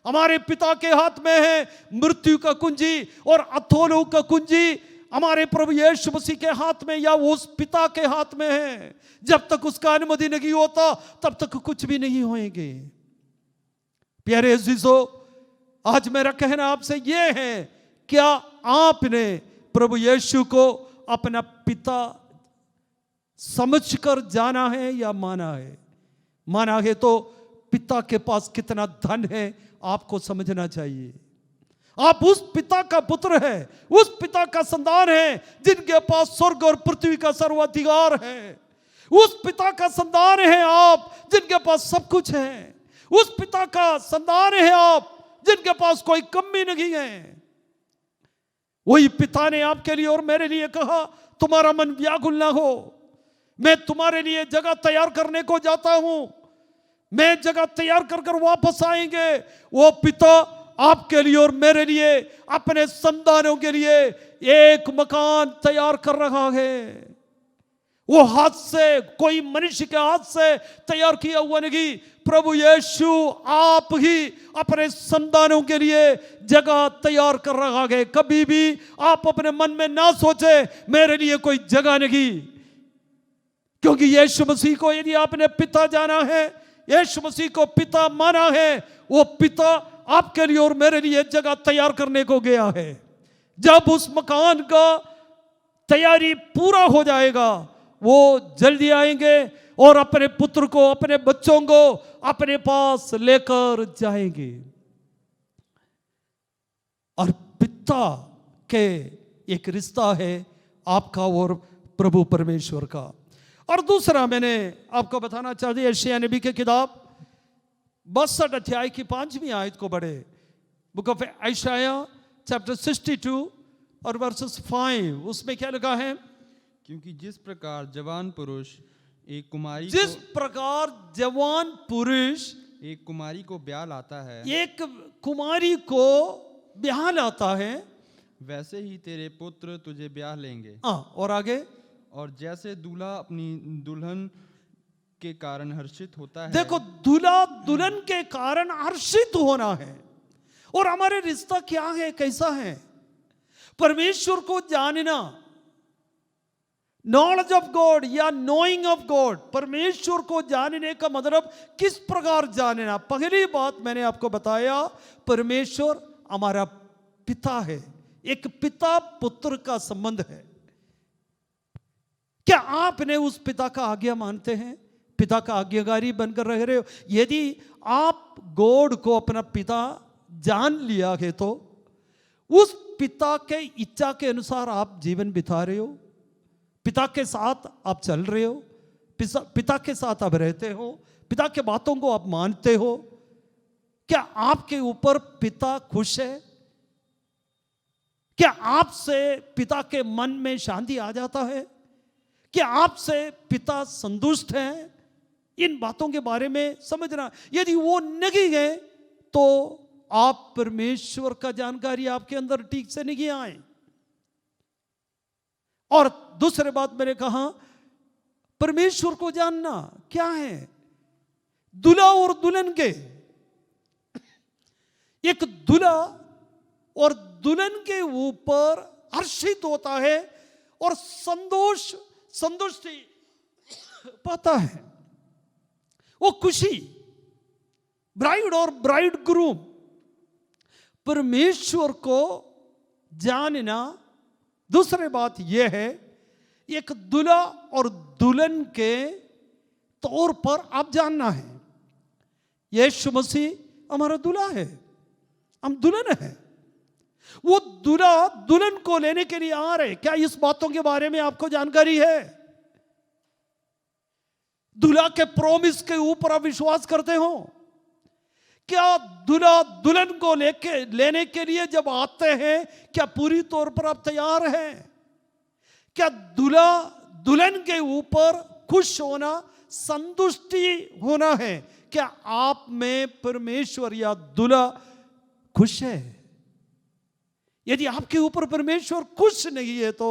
हमारे पिता के हाथ में है मृत्यु का कुंजी और अथोलों का कुंजी हमारे प्रभु यीशु मसीह के हाथ में या उस पिता के हाथ में है। जब तक उसका अनुमति नहीं होता तब तक कुछ भी नहीं होएंगे। प्यारे अजीजों, आज मेरा कहना आपसे यह है, क्या आपने प्रभु यीशु को अपना पिता समझकर जाना है या माना है? माना है तो पिता के पास कितना धन है आपको समझना चाहिए। आप उस पिता का पुत्र है, उस पिता का संतान है जिनके पास स्वर्ग और पृथ्वी का सर्वाधिकार है। उस पिता का संतान है आप जिनके पास सब कुछ है। उस पिता का संतान है आप जिनके पास कोई कमी नहीं है। वही पिता ने आपके लिए और मेरे लिए कहा, तुम्हारा मन व्याकुल ना हो, मैं तुम्हारे लिए जगह तैयार करने को जाता हूं, मैं जगह तैयार कर कर वापस आएंगे। वो पिता आपके लिए और मेरे लिए, अपने संतानों के लिए एक मकान तैयार कर रहा है। वो हाथ से, कोई मनुष्य के हाथ से तैयार किया हुआ नहीं। प्रभु यीशु आप ही अपने संतानों के लिए जगह तैयार कर रहा है। कभी भी आप अपने मन में ना सोचे मेरे लिए कोई जगह नहीं, क्योंकि यीशु मसीह को यदि आपने पिता जाना है, यीशु मसीह को पिता माना है, वो पिता आपके लिए और मेरे लिए जगह तैयार करने को गया है। जब उस मकान का तैयारी पूरा हो जाएगा, वो जल्दी आएंगे और अपने पुत्र को, अपने बच्चों को अपने पास लेकर जाएंगे। और पिता के एक रिश्ता है आपका और प्रभु परमेश्वर का। और दूसरा मैंने आपको बताना चाहती है, यशायाह नबी की किताब 62 अध्याय की 5वीं आयत को पढ़े। बुक ऑफ यशायाह चैप्टर 62 और वर्सेस 5, उसमें क्या लिखा है? क्योंकि जिस प्रकार जवान पुरुष एक कुमारी एक कुमारी को ब्याह लाता है, एक कुमारी को ब्याह लाता है, वैसे ही तेरे पुत्र तुझे ब्याह लेंगे। और आगे, और जैसे दूल्हा अपनी दुल्हन के कारण हर्षित होता है। देखो, दूल्हा दुल्हन के कारण हर्षित होना है। और हमारे रिश्ता क्या है, कैसा है? परमेश्वर को जानना, नॉलेज ऑफ गॉड या नोइंग ऑफ गॉड। परमेश्वर को जानने का मतलब किस प्रकार जानना? पहली बात मैंने आपको बताया, परमेश्वर हमारा पिता है। एक पिता पुत्र का संबंध है। क्या आपने उस पिता का आज्ञा मानते हैं? पिता का आज्ञाकारी बनकर रह रहे हो? यदि आप गॉड को अपना पिता जान लिया है तो उस पिता के इच्छा के अनुसार आप जीवन बिता रहे हो, पिता के साथ आप चल रहे हो, पिता के साथ आप रहते हो, पिता के बातों को आप मानते हो। क्या आपके ऊपर पिता खुश है? क्या आपसे पिता के मन में शांति आ जाता है? क्या आपसे पिता संतुष्ट है? इन बातों के बारे में समझना। यदि वो नहीं है तो आप परमेश्वर का जानकारी आपके अंदर ठीक से नहीं आए। और दूसरी बात मैंने कहा, परमेश्वर को जानना क्या है? दूल्हा और दुल्हन के, एक दूल्हा और दुल्हन के ऊपर हर्षित होता है और संतुष्टि पाता है। वो खुशी, ब्राइड और ब्राइड ग्रूम, परमेश्वर को जानना। दूसरी बात यह है, एक दूल्हा और दुल्हन के तौर पर आप जानना है। यीशु मसीह हमारा दूल्हा है, हम दुल्हन है। वो दूल्हा दुल्हन को लेने के लिए आ रहे। क्या इस बातों के बारे में आपको जानकारी है? दूल्हा के प्रॉमिस के ऊपर आप विश्वास करते हो? क्या दूल्हा दुल्हन को लेने के लिए जब आते हैं, क्या पूरी तौर पर आप तैयार हैं? क्या दूल्हा दुल्हन के ऊपर खुश होना, संतुष्टि होना है? क्या आप में परमेश्वर या दूल्हा खुश है? यदि आपके ऊपर परमेश्वर खुश नहीं है तो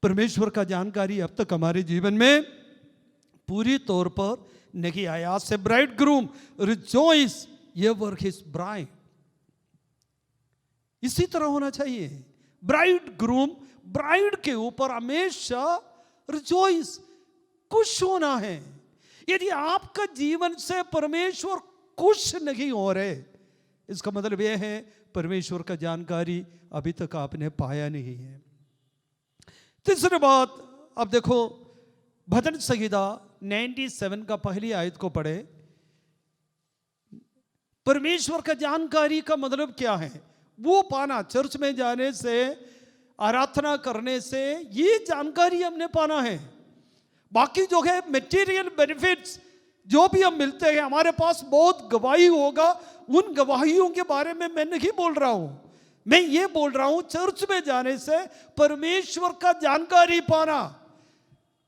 परमेश्वर का जानकारी अब तक हमारे जीवन में पूरी तौर पर नहीं आया। आज से bride groom rejoice ever his bride. इसी तरह होना चाहिए। ब्राइड ग्रूम ब्राइड के ऊपर हमेशा रिजॉइस, खुश होना है। यदि आपका जीवन से परमेश्वर खुश नहीं हो रहे, इसका मतलब यह है परमेश्वर का जानकारी अभी तक आपने पाया नहीं है। तीसरी बात, अब देखो भजन संहिता 97 का पहली आयत को पढ़े। परमेश्वर का जानकारी का मतलब क्या है? वो पाना, चर्च में जाने से, आराधना करने से ये जानकारी हमने पाना है। बाकी जो है मटेरियल बेनिफिट्स जो भी हम मिलते हैं, हमारे पास बहुत गवाही होगा, उन गवाहियों के बारे में मैं नहीं बोल रहा हूं। मैं ये बोल रहा हूं चर्च में जाने से परमेश्वर का जानकारी पाना।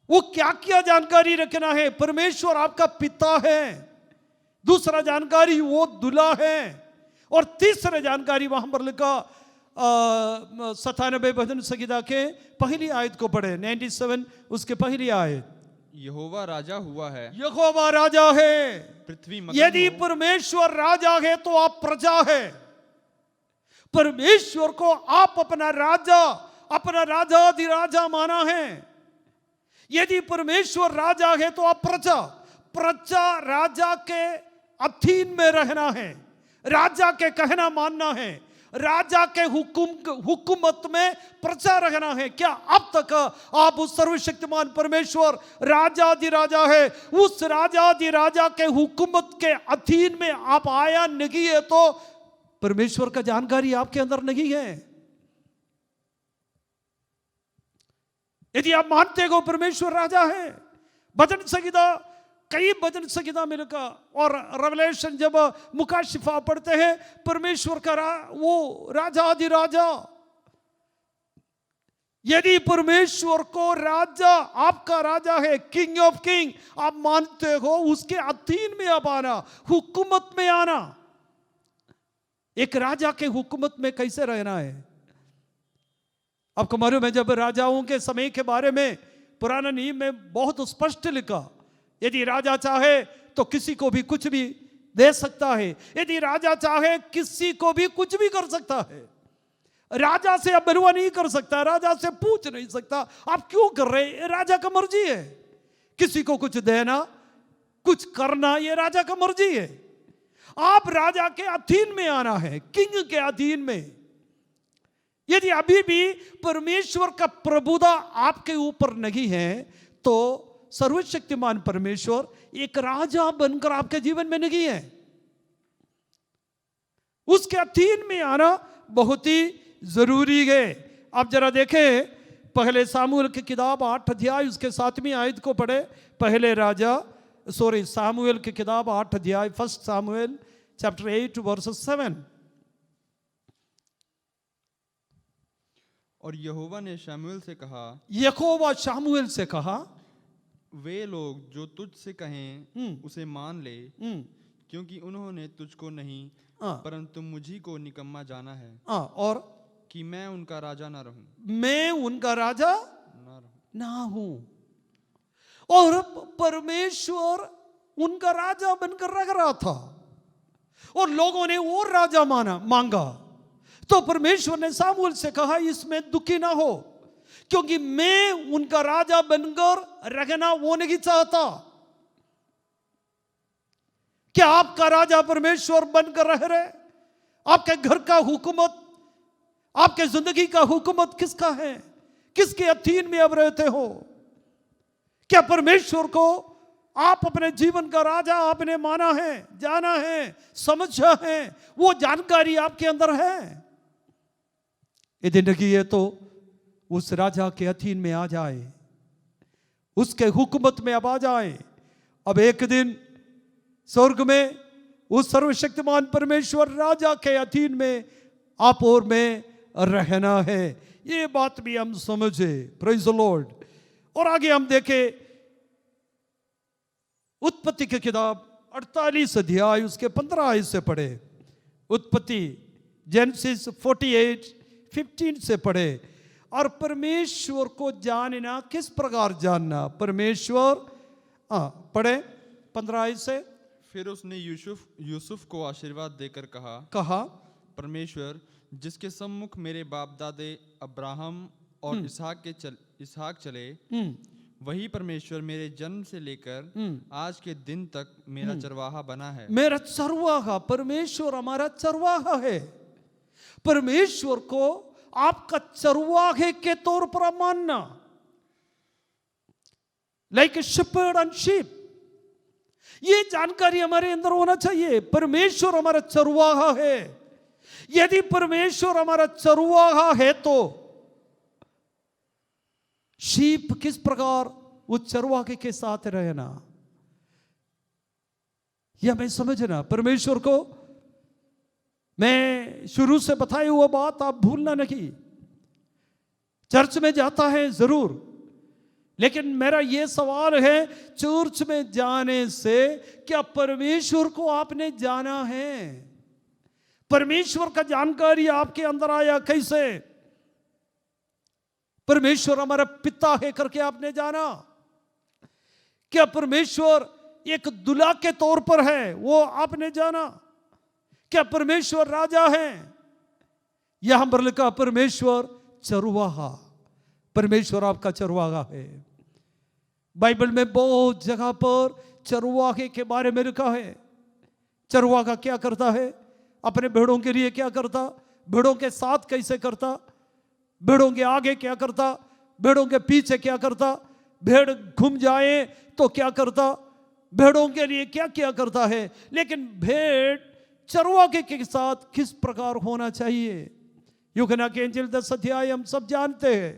वो क्या क्या जानकारी रखना है? परमेश्वर आपका पिता है, दूसरा जानकारी वो दूल्हा है, और तीसरा जानकारी वहां पर लिखा 97 भजन संहिता के पहली आयत को पढ़े, 97 उसके पहली आयत। यहोवा राजा हुआ है, यहोवा राजा है। पृथ्वी मगन यदि हो। परमेश्वर राजा है तो आप प्रजा है। परमेश्वर को आप अपना राजाधिराजा माना है। यदि परमेश्वर राजा है तो आप प्रजा राजा के अधीन में रहना है, राजा के कहना मानना है, राजा के हुकूमत में प्रजा रहना है। क्या अब तक आप उस सर्वशक्तिमान परमेश्वर राजाधिराजा है, उस राजाधिराजा के हुकूमत के अधीन में आप आया नहीं है तो परमेश्वर का जानकारी आपके अंदर नहीं है। यदि आप मानते हो परमेश्वर राजा है, भजन संहिता, कई भजन संहिता में लिखा, और रेवलेशन जब मुकाशिफा पढ़ते हैं, परमेश्वर का वो राजाधिराजा। यदि परमेश्वर को राजा, आपका राजा है, किंग ऑफ किंग, आप मानते हो, उसके अधीन में आप आना, हुकूमत में आना। एक राजा के हुकूमत में कैसे रहना है? आपको मालूम है जब राजाओं के समय के बारे में पुराना नियम में बहुत स्पष्ट लिखा, यदि राजा चाहे तो किसी को भी कुछ भी दे सकता है, यदि राजा चाहे किसी को भी कुछ भी कर सकता है। राजा से अब बलवा नहीं कर सकता, राजा से पूछ नहीं सकता आप क्यों कर रहे हैं, राजा का मर्जी है। किसी को कुछ देना, कुछ करना, ये राजा का मर्जी है। आप राजा के अधीन में आना है, किंग के अधीन में। यदि अभी भी परमेश्वर का प्रभुता आपके ऊपर नहीं है तो सर्वशक्तिमान परमेश्वर एक राजा बनकर आपके जीवन में नहीं है। उसके अधीन में आना बहुत ही जरूरी है। आप जरा देखें पहले सामुएल की किताब 8 अध्याय उसके 7वीं आयत को पढ़े। सामुएल की किताब 8 अध्याय, 1 सामुएल चैप्टर 8 वर्स 7। और यहोवा ने शमूएल से कहा, यहोवा शमूएल से कहा, वे लोग जो तुझसे कहें उसे मान ले, क्योंकि उन्होंने तुझको नहीं परंतु मुझी को निकम्मा जाना है, और कि मैं उनका राजा ना रहूं, मैं उनका राजा ना हूं। और परमेश्वर उनका राजा बनकर रख रहा था और लोगों ने वो राजा मांगा। तो परमेश्वर ने सामुएल से कहा इसमें दुखी ना हो, क्योंकि मैं उनका राजा बनकर रहना वो नहीं चाहता। क्या आपका राजा परमेश्वर बनकर रह रहे? आपके घर का हुकूमत, आपके जिंदगी का हुकूमत किसका है? किसके अधीन में अब रहते हो? क्या परमेश्वर को आप अपने जीवन का राजा आपने माना है, जाना है, समझा है? वो जानकारी आपके अंदर है? यदि नहीं है तो उस राजा के अधीन में आ जाए, उसके हुकूमत में अब आ जाए। अब एक दिन स्वर्ग में उस सर्वशक्तिमान परमेश्वर राजा के अधीन में आप और मैं रहना है। ये बात भी हम समझे। Praise the Lord. और आगे हम देखें उत्पत्ति की किताब 48 अध्याय उसके 15 आयत से पढ़े। उत्पत्ति जेनेसिस 48:15 से पढ़े। और परमेश्वर को जानना, किस प्रकार जानना? परमेश्वर पढ़े 15 आयत से। फिर उसने यूसुफ को आशीर्वाद देकर कहा, परमेश्वर जिसके सम्मुख मेरे बाप दादे अब्राहम और इसहाक चले, वही परमेश्वर मेरे जन्म से लेकर आज के दिन तक मेरा चरवाहा बना है। मेरा चरवाहा, परमेश्वर हमारा चरवाहा है। परमेश्वर को आपका चरवाहे के तौर पर मानना, like a shepherd and sheep, ये जानकारी हमारे अंदर होना चाहिए। परमेश्वर हमारा चरवाहा है। यदि परमेश्वर हमारा चरवाहा है तो शीप किस प्रकार उस चरवाहे के साथ रहना, यह हमें समझना। परमेश्वर को मैं शुरू से बताई हुआ बात आप भूलना नहीं। चर्च में जाता है जरूर, लेकिन मेरा यह सवाल है, चर्च में जाने से क्या परमेश्वर को आपने जाना है? परमेश्वर का जानकारी आपके अंदर आया कैसे? परमेश्वर हमारा पिता है करके आपने जाना? क्या परमेश्वर एक दुल्हा के तौर पर है, वो आपने जाना? क्या परमेश्वर राजा है? यहां पर लिखा परमेश्वर चरवाहा। परमेश्वर आपका चरवाहा है। बाइबल में बहुत जगह पर चरवाहे के बारे में लिखा है। चरवाहा क्या करता है? अपने भेड़ों के लिए क्या करता? भेड़ों के साथ कैसे करता? भेड़ों के आगे क्या करता? भेड़ों के पीछे क्या करता? भेड़ घूम जाए तो क्या करता? भेड़ों के लिए क्या क्या करता है? लेकिन भेड़ चरवाहे के साथ किस प्रकार होना चाहिए? यूहन्ना के इंजील 10 अध्याय हम सब जानते हैं।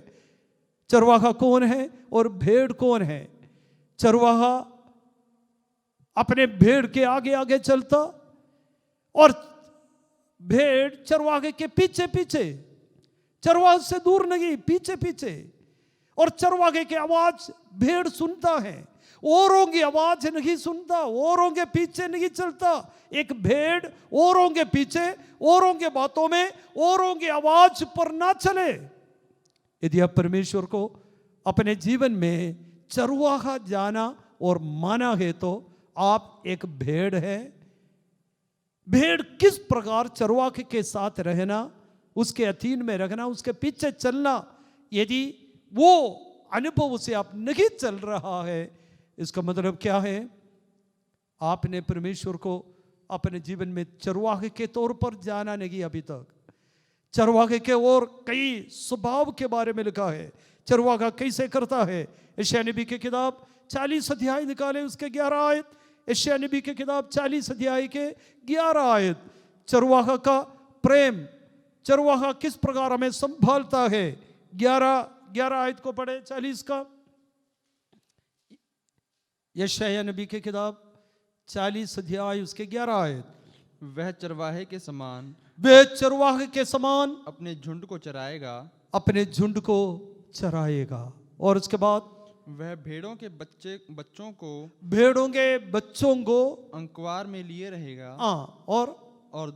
चरवाहा कौन है और भेड़ कौन है? चरवाहा अपने भेड़ के आगे आगे चलता और भेड़ चरवाहे के पीछे पीछे, चरवाहे से दूर नहीं, पीछे पीछे। और चरवाहे की आवाज भेड़ सुनता है, औरों की आवाज नहीं सुनता, औरों के पीछे नहीं चलता। एक भेड़ औरों के पीछे, औरों के बातों में, औरों की आवाज पर ना चले। यदि आप परमेश्वर को अपने जीवन में चरवाहा जाना और माना है तो आप एक भेड़ है। भेड़ किस प्रकार चरवाहे के साथ रहना, उसके अधीन में रखना, उसके पीछे चलना, यदि वो अनुभव से आप नहीं चल रहा है, इसका मतलब क्या है? आपने परमेश्वर को अपने जीवन में चरवाहे के तौर पर जाना नहीं अभी तक। चरवाहे के और कई स्वभाव के बारे में लिखा है। चरवाहा कैसे करता है? यशायाह नबी की किताब 40 अध्याय निकाले, उसके 11 आयत। यशायाह नबी की किताब 40 अध्याय के 11 आयत। चरवाहा का प्रेम, चरवाहा किस प्रकार हमें संभालता है। 11 आयत को पढ़े 40 का। यशायाह नबी की किताब 40 अध्याय उसके 11 आयत। वह चरवाहे के समान, वे चरवाहे के समान अपने झुंड को चराएगा, अपने झुंड को चराएगा। और उसके बाद वह भेड़ों के बच्चों को, भेड़ों के बच्चों को अंकवार में लिए रहेगा, और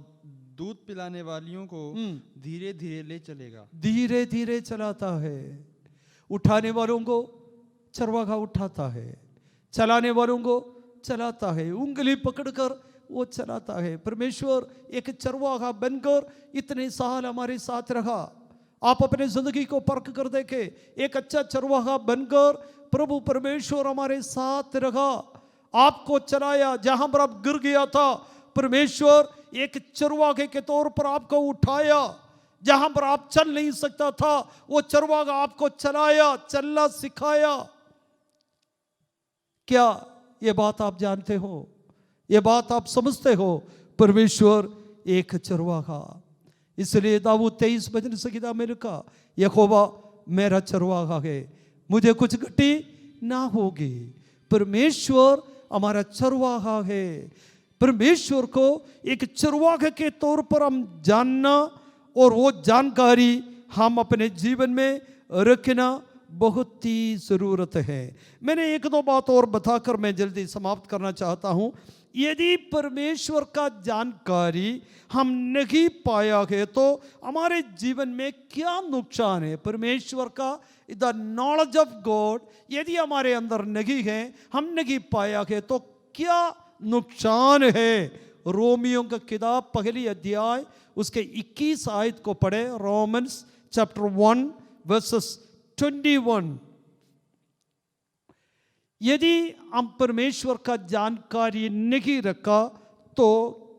दूध पिलाने वालियों को धीरे धीरे ले चलेगा। धीरे धीरे चलाता है। उठाने वालों को चरवाहा उठाता है, चलाने वालों को चलाता है, उंगली पकड़कर वो चलाता है। परमेश्वर एक चरवाहा बनकर इतने साल हमारे साथ रहा। आप अपने जिंदगी को परख कर देखें। एक अच्छा चरवाहा बनकर प्रभु परमेश्वर हमारे साथ रहा, आपको चलाया। जहां पर आप गिर गया था, परमेश्वर एक चरवाहे के तौर पर आपको उठाया। जहां पर आप चल नहीं सकता था, वो चरवाहा आपको चलाया, चलना सिखाया। क्या ये बात आप जानते हो? ये बात आप समझते हो? परमेश्वर एक चरवाहा। इसलिए दाऊद 23 वचन से किताब में लिखा, यहोवा मेरा चरवाहा है, मुझे कुछ घटी ना होगी। परमेश्वर हमारा चरवाहा है। परमेश्वर को एक चरवाहे के तौर पर हम जानना और वो जानकारी हम अपने जीवन में रखना बहुत ही जरूरत है। मैंने एक दो बात और बताकर मैं जल्दी समाप्त करना चाहता हूं। यदि परमेश्वर का जानकारी हम नहीं पाया है तो हमारे जीवन में क्या नुकसान है? परमेश्वर का द नॉलेज ऑफ गॉड यदि हमारे अंदर नहीं है, हम नहीं पाया है, तो क्या नुकसान है। रोमियो का किताब पहली अध्याय उसके 21 आयत को पढ़े। Romans chapter 1 versus 21। यदि हम परमेश्वर का जानकारी नहीं रखा तो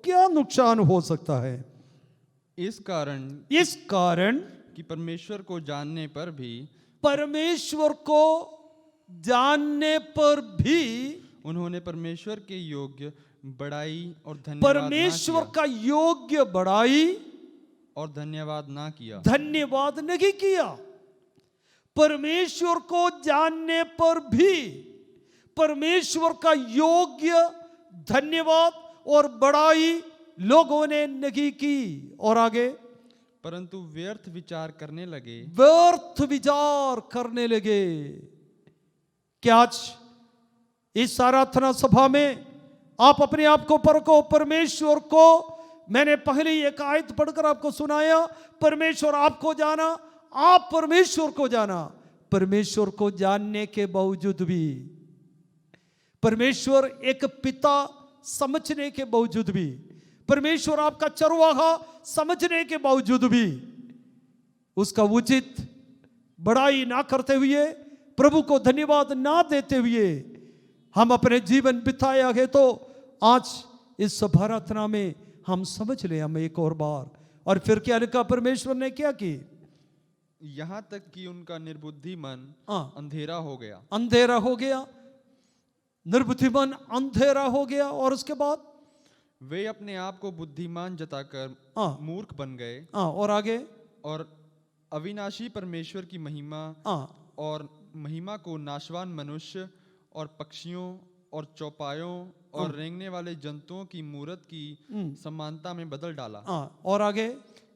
क्या नुकसान हो सकता है? इस कारण कि परमेश्वर को जानने पर भी उन्होंने परमेश्वर के योग्य बड़ाई और धन्यवाद ना किया। धन्यवाद नहीं किया। परमेश्वर को जानने पर भी परमेश्वर का योग्य धन्यवाद और बड़ाई लोगों ने नहीं की। और आगे, परंतु व्यर्थ विचार करने लगे। क्या आज इस आराधना सभा में आप अपने आप को परखो। परमेश्वर को, मैंने पहले एक आयत पढ़कर आपको सुनाया, परमेश्वर आपको जाना, आप परमेश्वर को जाना। परमेश्वर को जानने के बावजूद भी, परमेश्वर एक पिता समझने के बावजूद भी, परमेश्वर आपका चरवाहा समझने के बावजूद भी, उसका उचित बड़ाई ना करते हुए, प्रभु को धन्यवाद ना देते हुए हम अपने जीवन बिताया है। तो आज इस प्रार्थना में हम समझ ले, हम एक और बार। और फिर क्या लिखा? परमेश्वर ने क्या की? यहां तक कि उनका निर्बुद्धि मन अंधेरा हो गया। निर्बुद्धि मन अंधेरा हो गया। और उसके बाद वे अपने आप को बुद्धिमान जताकर मूर्ख बन गए। और आगे, और अविनाशी परमेश्वर की महिमा को नाशवान मनुष्य और पक्षियों और चौपायों और रेंगने वाले जंतुओं की मूरत की समानता में बदल डाला। और आगे,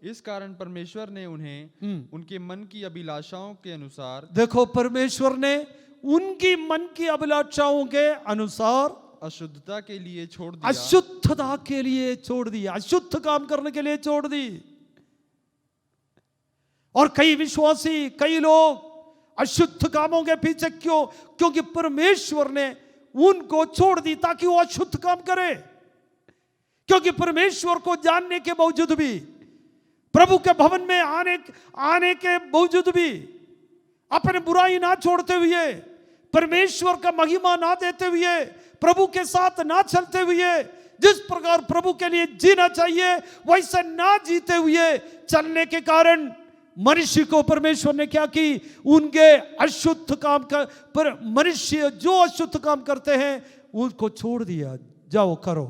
इस कारण परमेश्वर ने उन्हें उनके मन की अभिलाषाओं के अनुसार, देखो, परमेश्वर ने उनकी मन की अभिलाषाओं के अनुसार अशुद्धता के लिए छोड़ दिया, अशुद्ध काम करने के लिए छोड़ दी। और कई विश्वासी, कई लोग अशुद्ध कामों के पीछे क्यों? क्योंकि परमेश्वर ने उनको छोड़ दी ताकि वो अशुद्ध काम करे। क्योंकि परमेश्वर को जानने के बावजूद भी, प्रभु के भवन में आने के बावजूद भी, अपने बुराई ना छोड़ते हुए, परमेश्वर का महिमा ना देते हुए, प्रभु के साथ ना चलते हुए, जिस प्रकार प्रभु के लिए जीना चाहिए वैसे ना जीते हुए चलने के कारण मनुष्य को परमेश्वर ने क्या की? उनके अशुद्ध काम का, पर मनुष्य जो अशुद्ध काम करते हैं उनको छोड़ दिया। जाओ करो,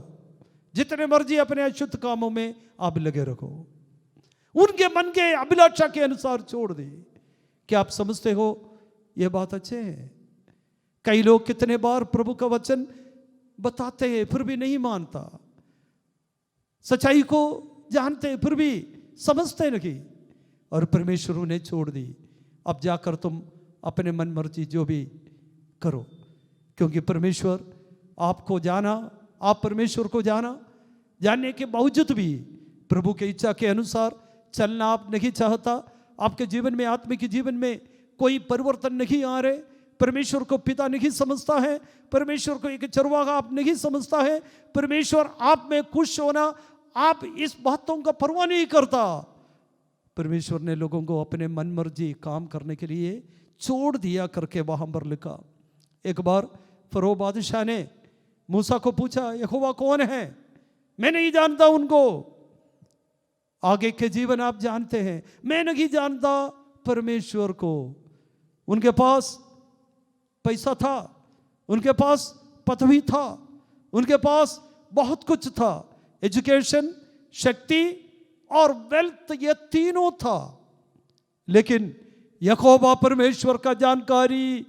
जितने मर्जी अपने अशुद्ध कामों में आप लगे रखो, उनके मन के अभिलाषा के अनुसार छोड़ दी। क्या आप समझते हो यह बात अच्छे है? कई लोग कितने बार प्रभु का वचन बताते हैं फिर भी नहीं मानता, सच्चाई को जानते हैं फिर भी समझते नहीं, और परमेश्वर उन्हें छोड़ दी। अब जाकर तुम अपने मन मर्जी जो भी करो, क्योंकि परमेश्वर आपको जाना, आप परमेश्वर को जानने के बावजूद भी प्रभु के इच्छा के अनुसार चलना आप नहीं चाहता। आपके जीवन में, आत्मिक जीवन में कोई परिवर्तन नहीं आ रहे। परमेश्वर को पिता नहीं समझता है, परमेश्वर को एक चरवाहा आप नहीं समझता है, परमेश्वर आप में खुश होना, आप इस बातों का परवाह नहीं करता। परमेश्वर ने लोगों को अपने मन मर्जी काम करने के लिए छोड़ दिया करके वहां पर लिखा। एक बार फरो बादशाह ने मूसा को पूछा, यहोवा कौन है? मैं नहीं जानता उनको। आगे के जीवन आप जानते हैं, मैं नहीं जानता परमेश्वर को। उनके पास पैसा था, उनके पास पदवी था, उनके पास बहुत कुछ था, एजुकेशन, शक्ति और वेल्थ, ये तीनों था, लेकिन यहोवा परमेश्वर का जानकारी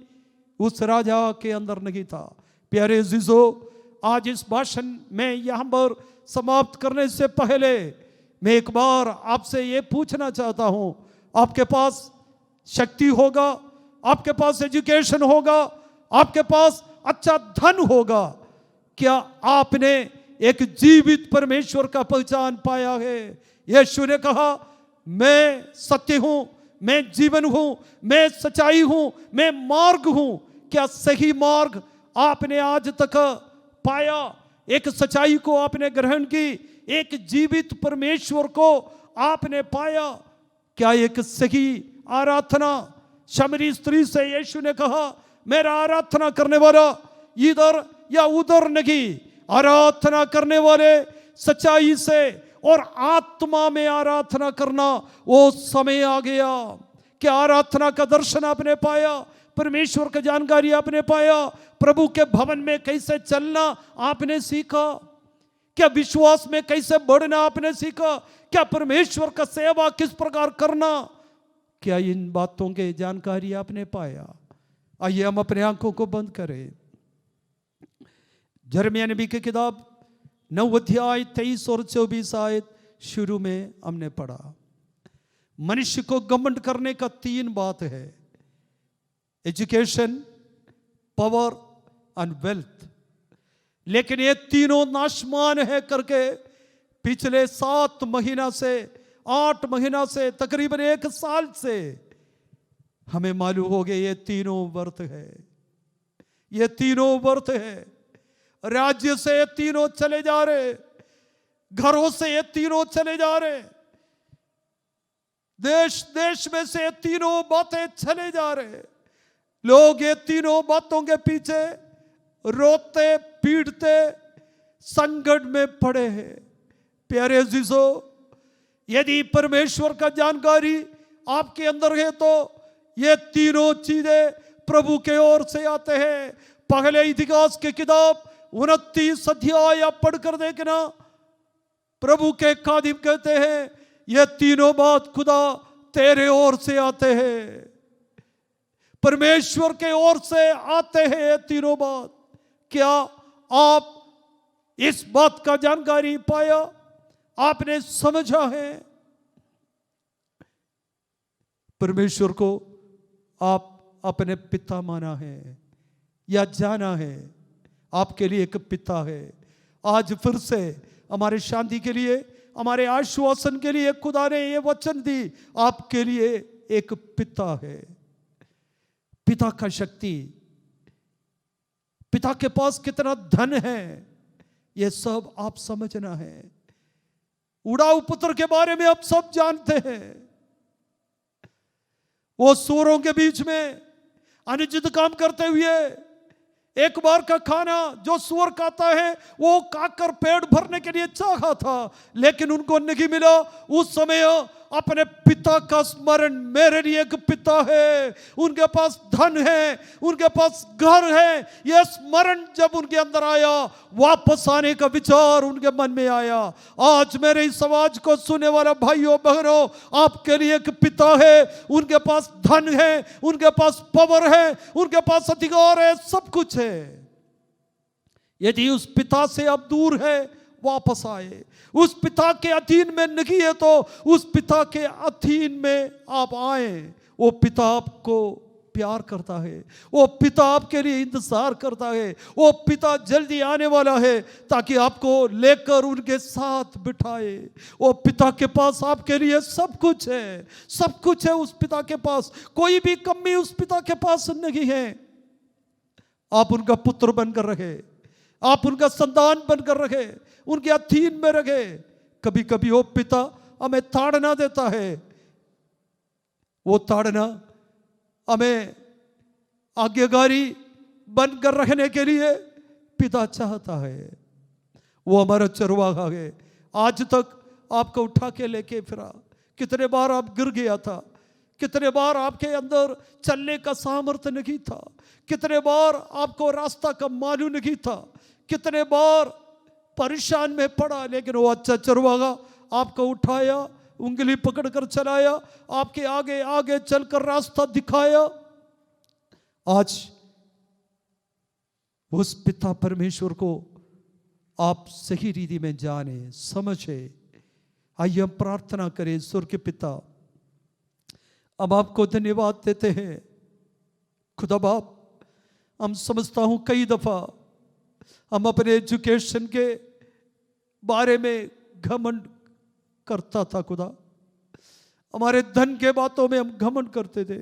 उस राजा के अंदर नहीं था। प्यारे अजीजों, आज इस भाषण में यहां पर समाप्त करने से पहले मैं एक बार आपसे ये पूछना चाहता हूं, आपके पास शक्ति होगा, आपके पास एजुकेशन होगा, आपके पास अच्छा धन होगा, क्या आपने एक जीवित परमेश्वर का पहचान पाया है? यीशु ने कहा, मैं सत्य हूं, मैं जीवन हूं, मैं सच्चाई हूं, मैं मार्ग हूं। क्या सही मार्ग आपने आज तक पाया? एक सच्चाई को आपने ग्रहण की, एक जीवित परमेश्वर को आपने पाया। क्या एक सही आराधना? शमरी स्त्री से यीशु ने कहा, मेरा आराधना करने वाला इधर या उधर नहीं, आराधना करने वाले सच्चाई से और आत्मा में आराधना करना, वो समय आ गया। क्या आराधना का दर्शन आपने पाया? परमेश्वर की जानकारी आपने पाया? प्रभु के भवन में कैसे चलना आपने सीखा? क्या विश्वास में कैसे बढ़ना आपने सीखा? क्या परमेश्वर का सेवा किस प्रकार करना, क्या इन बातों के जानकारी आपने पाया? आइए हम अपने आंखों को बंद करें। यिर्मयाह नबी की किताब 9 अध्याय 23 और 24 आयत शुरू में हमने पढ़ा। मनुष्य को घमंड करने का 3 बात है, एजुकेशन, पावर एंड वेल्थ। लेकिन ये तीनों नाशमान है करके पिछले 7 महीना से 8 महीना से तकरीबन 1 साल से हमें मालूम हो गया ये तीनों वर्त है, ये तीनों वर्त है। राज्य से ये तीनों चले जा रहे, घरों से ये तीनों चले जा रहे, देश देश में से ये तीनों बातें चले जा रहे। लोग ये तीनों बातों के पीछे रोते पीटते संकट में पड़े हैं। प्यारे अजीजो, यदि परमेश्वर का जानकारी आपके अंदर है तो ये तीनों चीजें प्रभु के ओर से आते हैं। पहले इतिहास की किताब 29 अध्याय आप पढ़कर देखना, प्रभु के खादिम कहते हैं ये तीनों बात खुदा तेरे ओर से आते हैं, परमेश्वर के ओर से आते हैं ये तीनों बात। क्या आप इस बात का जानकारी पाया? आपने समझा है? परमेश्वर को आप अपने पिता माना है या जाना है? आपके लिए एक पिता है। आज फिर से हमारे शांति के लिए, हमारे आश्वासन के लिए खुदा ने ये वचन दी, आपके लिए एक पिता है। पिता का शक्ति, पिता के पास कितना धन है, ये सब आप समझना है। उड़ाऊ पुत्र के बारे में आप सब जानते हैं। वो सूअरों के बीच में अनुचित काम करते हुए एक बार का खाना जो सूअर खाता है वो खाकर पेट भरने के लिए चाहा था, लेकिन उनको नहीं मिला। उस समय अपने पिता का स्मरण, मेरे लिए एक पिता है, उनके पास धन है, उनके पास घर है, यह स्मरण जब उनके अंदर आया, वापस आने का विचार उनके मन में आया। आज मेरे इस आवाज को सुनने वाला भाइयों बहनों, आपके लिए एक पिता है, उनके पास धन है, उनके पास पावर है, उनके पास अधिकार है, सब कुछ है। यदि उस पिता से आप दूर है, वापस आए। उस पिता के अधीन में नहीं है तो उस पिता के अधीन में आप आए। वो पिता आपको प्यार करता है, वो पिता आपके लिए इंतजार करता है, वो पिता जल्दी आने वाला है ताकि आपको लेकर उनके साथ बिठाए। वो पिता के पास आपके लिए सब कुछ है, सब कुछ है उस पिता के पास, कोई भी कमी उस पिता के पास नहीं है। आप उनका पुत्र बनकर रहे, आप उनका संतान बनकर रहे, उनके अधीन में रहे। कभी कभी वो पिता हमें ताड़ना देता है, वो ताड़ना हमें आज्ञाकारी बनकर रखने के लिए पिता चाहता है। वो हमारा चरवाहा है। आज तक आपको उठा के लेके फिरा, कितने बार आप गिर गया था, कितने बार आपके अंदर चलने का सामर्थ्य नहीं था, कितने बार आपको रास्ता का मालूम नहीं था, कितने बार परेशान में पड़ा, लेकिन वो अच्छा चरवाहा आपको उठाया, उंगली पकड़कर चलाया, आपके आगे आगे चलकर रास्ता दिखाया। आज उस पिता परमेश्वर को आप सही रीति में जाने समझे। आइए हम प्रार्थना करें। स्वर्ग के पिता, अब आपको धन्यवाद देते हैं। खुदा बाप, हम समझता हूं कई दफा हम अपने एजुकेशन के बारे में घमंड करता था खुदा, हमारे धन के बातों में हम घमंड करते थे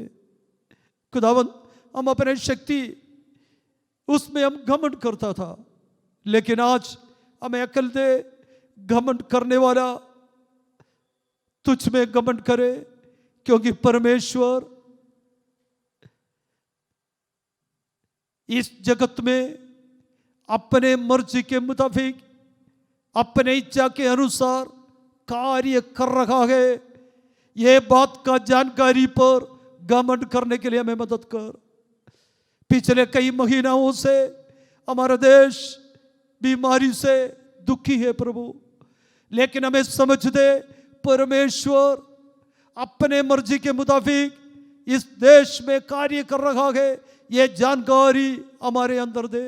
खुदावंद, हम अपने शक्ति उसमें हम घमंड करता था। लेकिन आज हमें अकल दे, घमंड करने वाला तुझ में घमंड करे, क्योंकि परमेश्वर इस जगत में अपने मर्जी के मुताबिक, अपने इच्छा के अनुसार कार्य कर रहा है। ये बात का जानकारी पर घमंड करने के लिए हमें मदद कर। पिछले कई महीनों से हमारा देश बीमारी से दुखी है प्रभु, लेकिन हमें समझ दे परमेश्वर अपने मर्जी के मुताबिक इस देश में कार्य कर रहा है, ये जानकारी हमारे अंदर दे।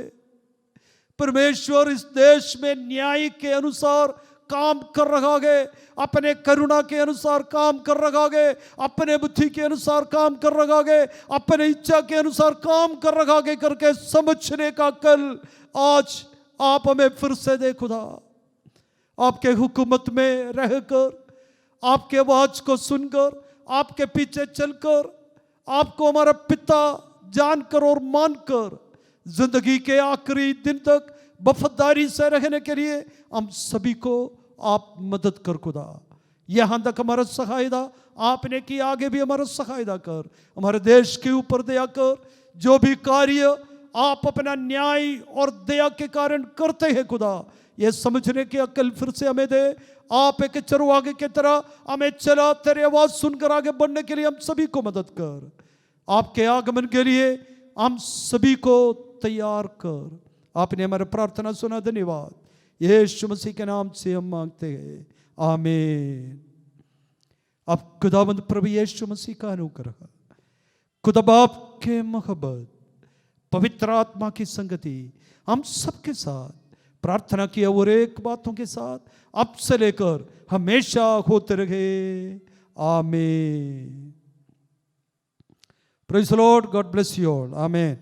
परमेश्वर इस देश में न्याय के अनुसार काम कर रहा है, अपने करुणा के अनुसार काम कर रहा है, अपने बुद्धि के अनुसार काम कर रहा है, अपने इच्छा के अनुसार काम कर रहा है करके समझने का कल आज आप हमें फिर से दे खुदा। आपके हुकूमत में रहकर, आपके आवाज को सुनकर, आपके पीछे चलकर, आपको हमारा पिता जानकर और मानकर जिंदगी के आखिरी दिन तक वफादारी से रहने के लिए हम सभी को आप मदद कर खुदा। यहाँ तक हमारा सहायता आपने की, आगे भी हमारा सहायता कर। हमारे देश के ऊपर दया कर। जो भी कार्य आप अपना न्याय और दया के कारण करते हैं खुदा, ये समझने की अकल फिर से हमें दे। आप एक चरवाहे की तरह हमें चला तेरी आवाज सुनकर आगे बढ़ने के लिए हम सभी को मदद कर। आपके आगमन के लिए हम सभी को तैयार कर। आपने हमारी प्रार्थना सुना, धन्यवाद। यीशु मसीह के नाम से हम मांगते हैं, आमीन। अब खुदावंद प्रभु यीशु मसीह का अनुग्रह, खुदा बाप के मोहब्बत, पवित्र आत्मा की संगति हम सबके साथ, प्रार्थना की और एक बातों के साथ अब से लेकर हमेशा होते रहे, आमीन। Praise the Lord, God bless you all, आमीन।